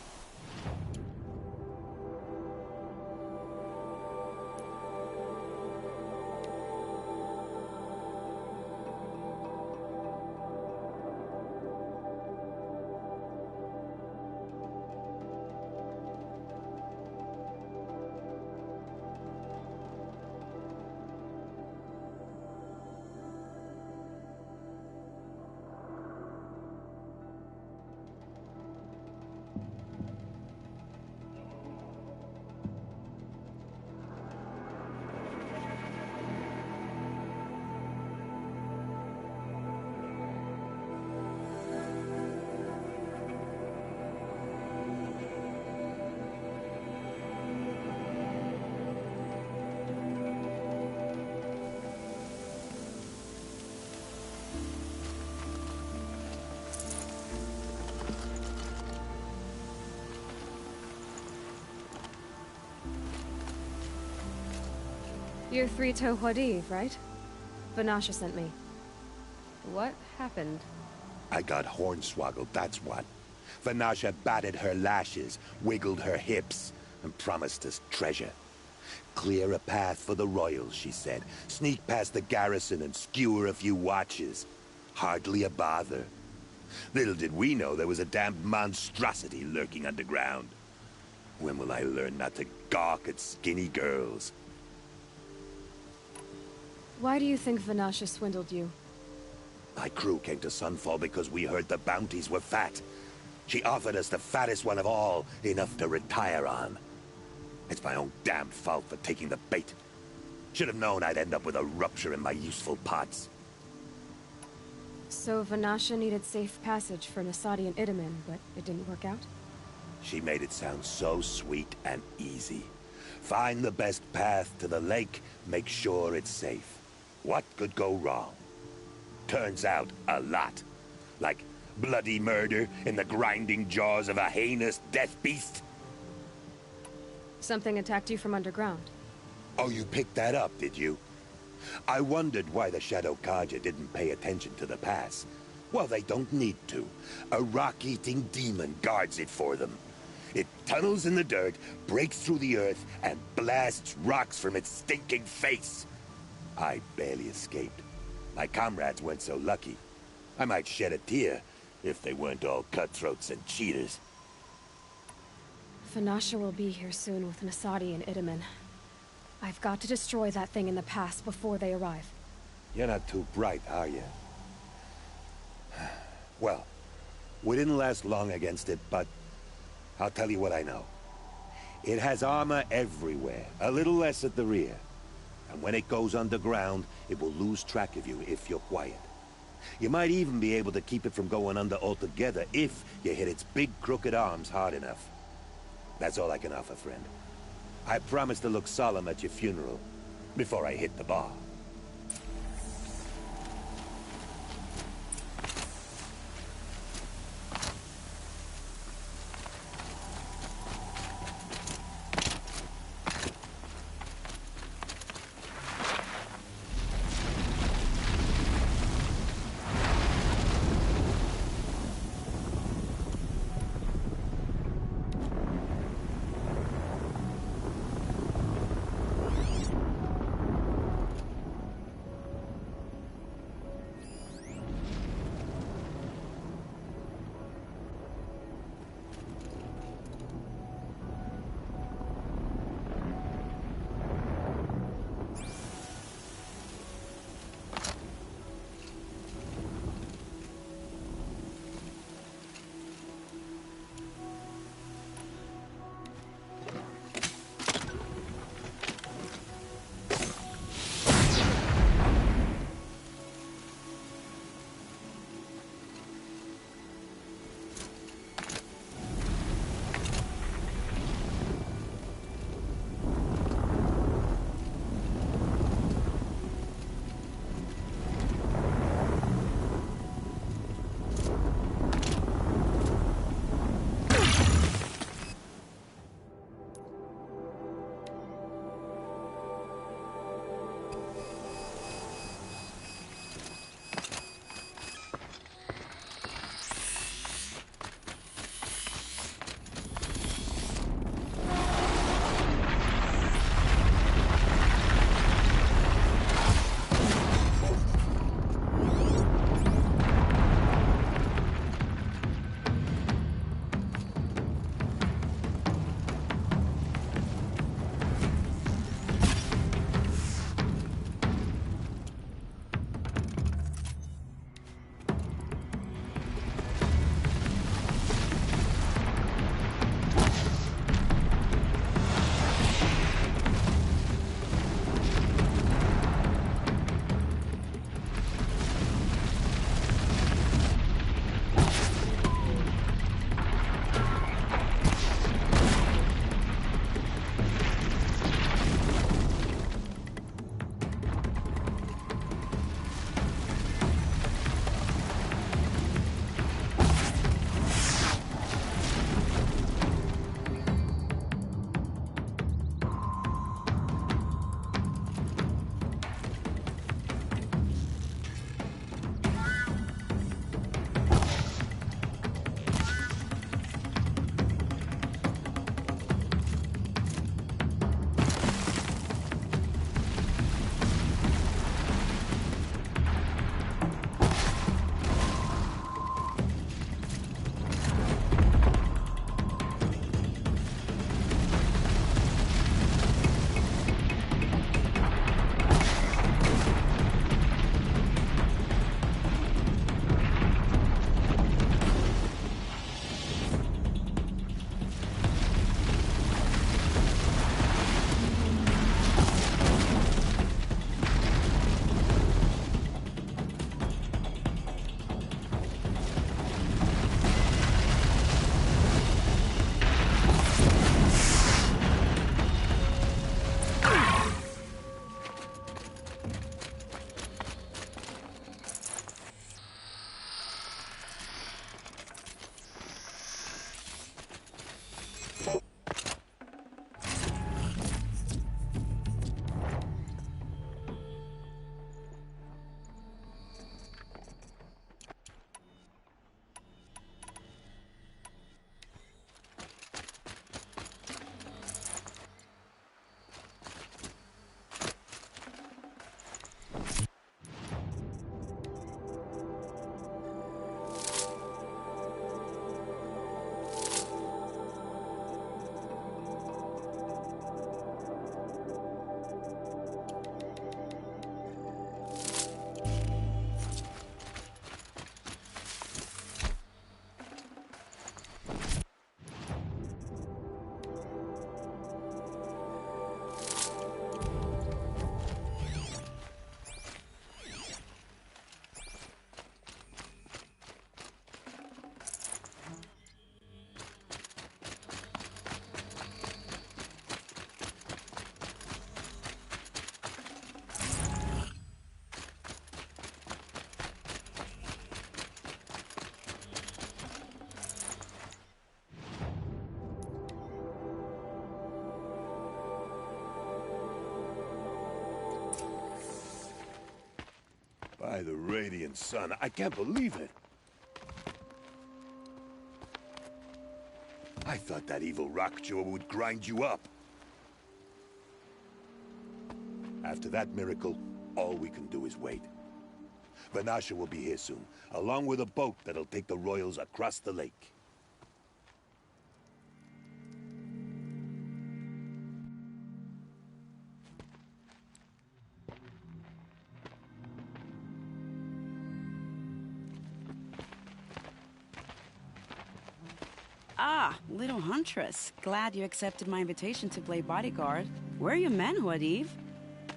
You're Three-Toe Huadiv, right? Vanasha sent me. What happened? I got hornswoggled, that's what. Vanasha batted her lashes, wiggled her hips, and promised us treasure. Clear a path for the royals, she said. Sneak past the garrison and skewer a few watches. Hardly a bother. Little did we know there was a damned monstrosity lurking underground. When will I learn not to gawk at skinny girls? Why do you think Vanasha swindled you? My crew came to Sunfall because we heard the bounties were fat. She offered us the fattest one of all, enough to retire on. It's my own damn fault for taking the bait. Should have known I'd end up with a rupture in my useful parts. So Vanasha needed safe passage for Nasadi and Itamen, but it didn't work out? She made it sound so sweet and easy. Find the best path to the lake, make sure it's safe. What could go wrong? Turns out, a lot. Like bloody murder in the grinding jaws of a heinous death beast. Something attacked you from underground. Oh, you picked that up, did you? I wondered why the Shadow Carja didn't pay attention to the pass. Well, they don't need to. A rock-eating demon guards it for them. It tunnels in the dirt, breaks through the earth, and blasts rocks from its stinking face. I barely escaped. My comrades weren't so lucky. I might shed a tear if they weren't all cutthroats and cheaters. Vanasha will be here soon with Nasadi and Itamen. I've got to destroy that thing in the pass before they arrive. You're not too bright, are you? Well, we didn't last long against it, but I'll tell you what I know. It has armor everywhere, a little less at the rear. And when it goes underground, it will lose track of you if you're quiet. You might even be able to keep it from going under altogether if you hit its big crooked arms hard enough. That's all I can offer, friend. I promise to look solemn at your funeral before I hit the bar. By the radiant sun, I can't believe it. I thought that evil rockjaw would grind you up. After that miracle, all we can do is wait. Vanasha will be here soon, along with a boat that'll take the royals across the lake. Ah, little huntress. Glad you accepted my invitation to play bodyguard. Where are your men, Huadiv?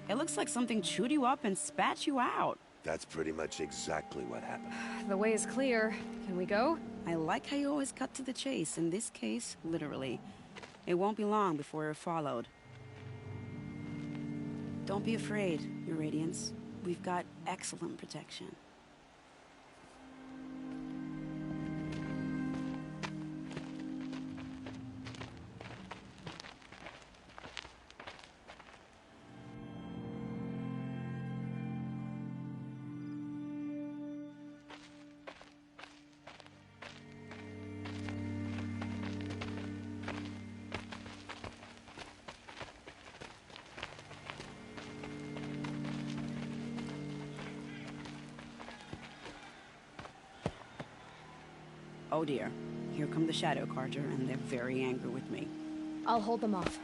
It looks like something chewed you up and spat you out. That's pretty much exactly what happened. The way is clear. Can we go? I like how you always cut to the chase. In this case, literally. It won't be long before we're followed. Don't be afraid, Your Radiance. We've got excellent protection. Oh dear. Here come the Shadow Carter, and they're very angry with me. I'll hold them off.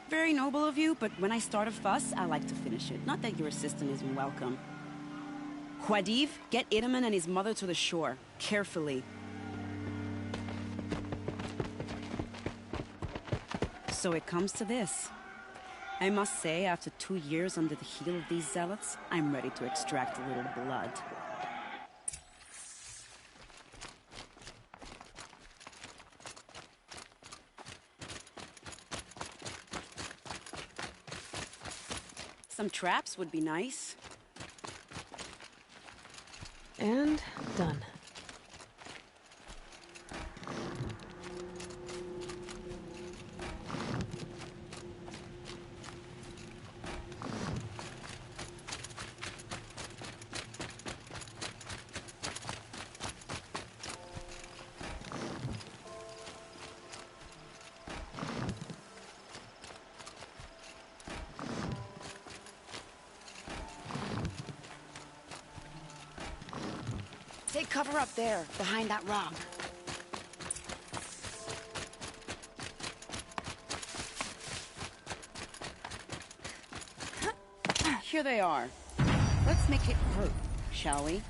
Very noble of you, but when I start a fuss, I like to finish it. Not that your assistant isn't welcome. Huadiv, get Itaman and his mother to the shore. Carefully. So it comes to this. I must say, after 2 years under the heel of these zealots, I'm ready to extract a little blood. Some traps would be nice. And done. Take cover up there, behind that rock. Here they are. Let's make it hurt, shall we?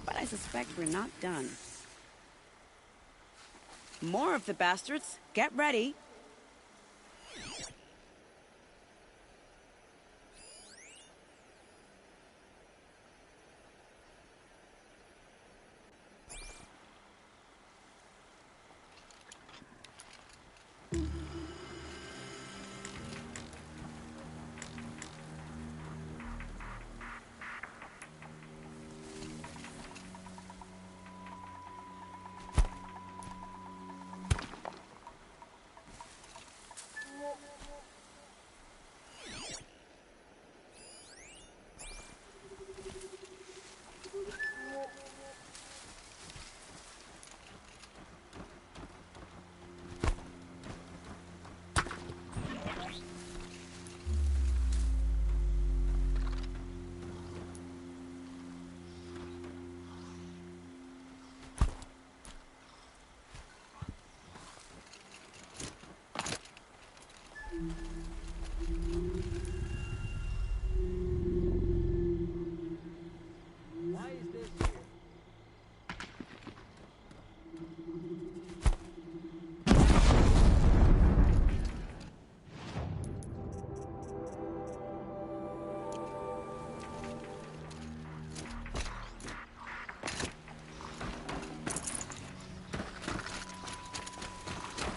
But I suspect we're not done. More of the bastards. Get ready.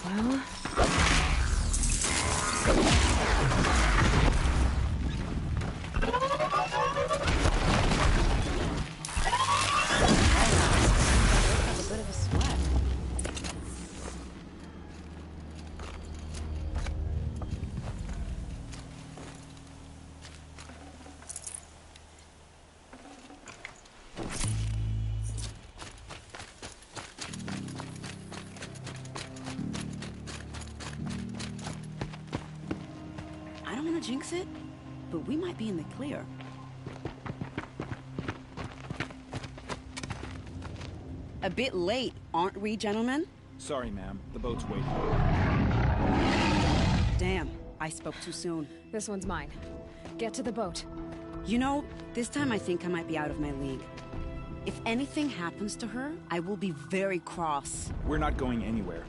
Well... A bit of a sweat. I don't want to jinx it, but we might be in the clear. A bit late, aren't we, gentlemen? Sorry, ma'am. The boat's waiting. Damn, I spoke too soon. This one's mine. Get to the boat. You know, this time I think I might be out of my league. If anything happens to her, I will be very cross. We're not going anywhere.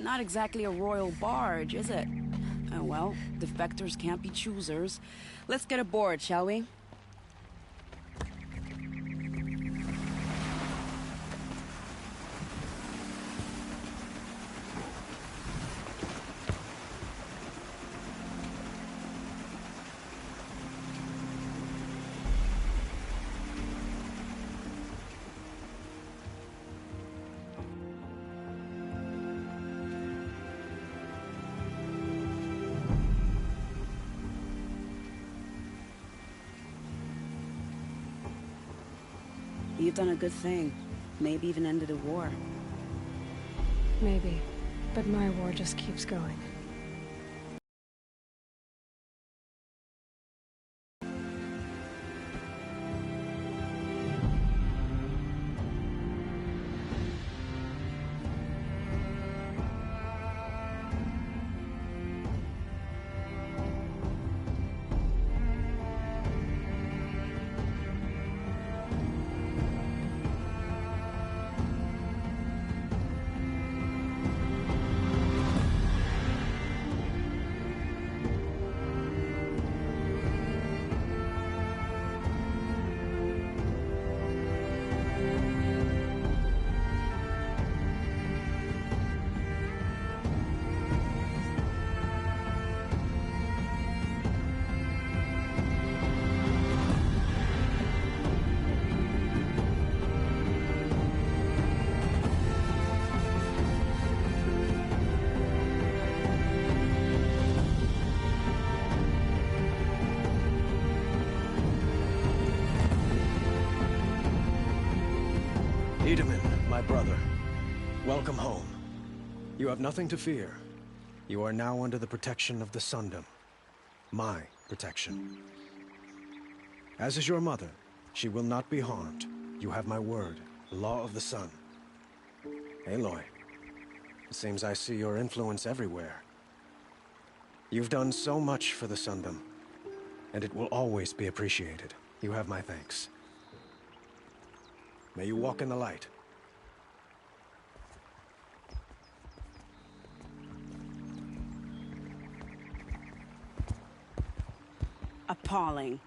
Not exactly a royal barge, is it? Oh well, defectors can't be choosers. Let's get aboard, shall we? You've done a good thing. Maybe even ended a war. Maybe. But my war just keeps going. My brother, welcome home. You have nothing to fear. You are now under the protection of the Sundom. My protection. As is your mother, she will not be harmed. You have my word, the law of the sun. Aloy, it seems I see your influence everywhere. You've done so much for the Sundom, and it will always be appreciated. You have my thanks. May you walk in the light. Appalling.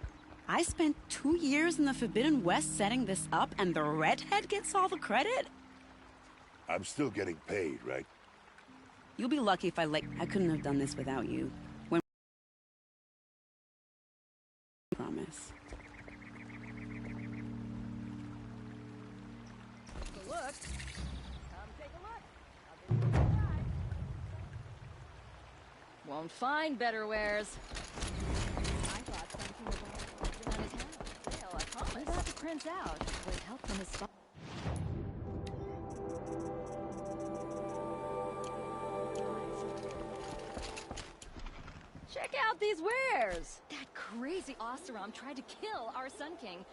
I spent 2 years in the Forbidden West setting this up, and the redhead gets all the credit? I'm still getting paid, right? You'll be lucky if I couldn't have done this without you. When... Promise. Take a look. Come take a look. I'll give you a try. Won't find better wares. I thought something was on his hand. Well, I promise. What about the prince out? With help from his spot. Check out these wares! That crazy Oseram tried to kill our Sun King.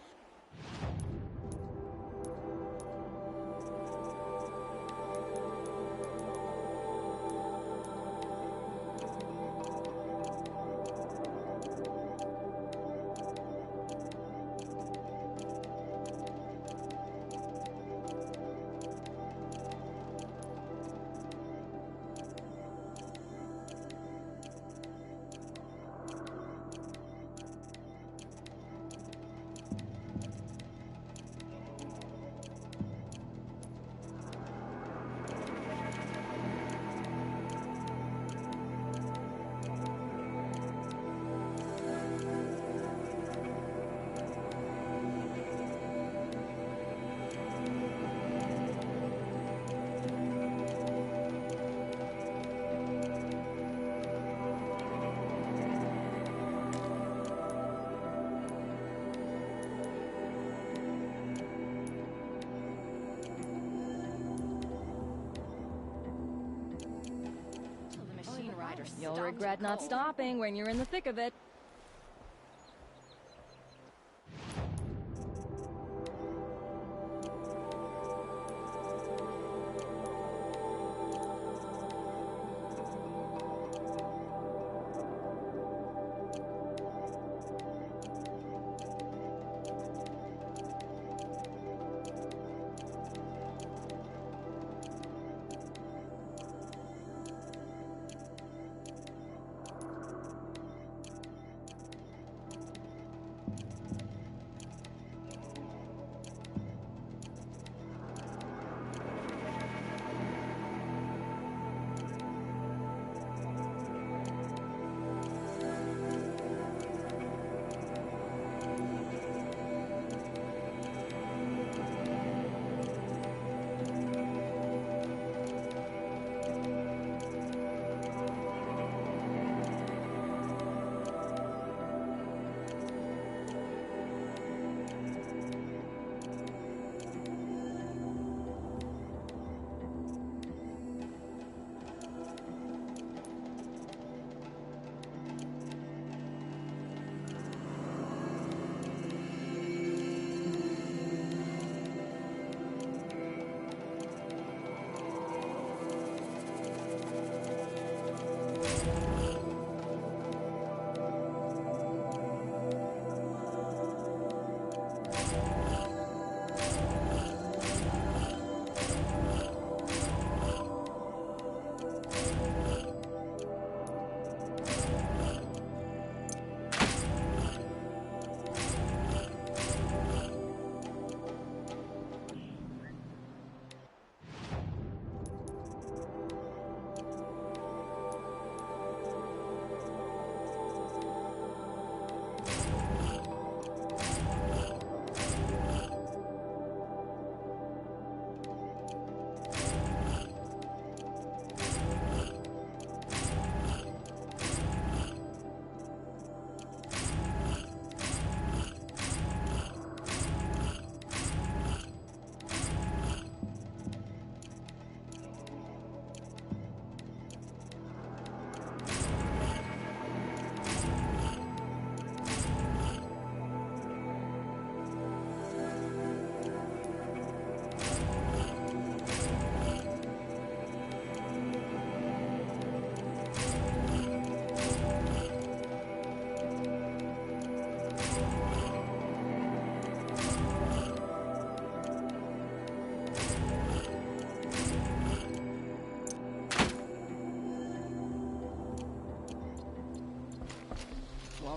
You'll regret not stopping when you're in the thick of it.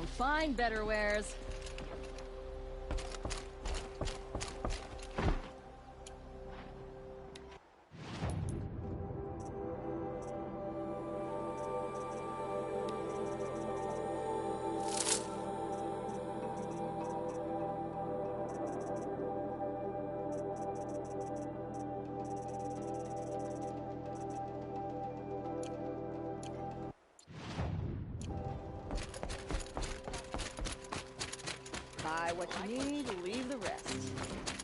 Won't find better wares. Buy what you need, leave the rest.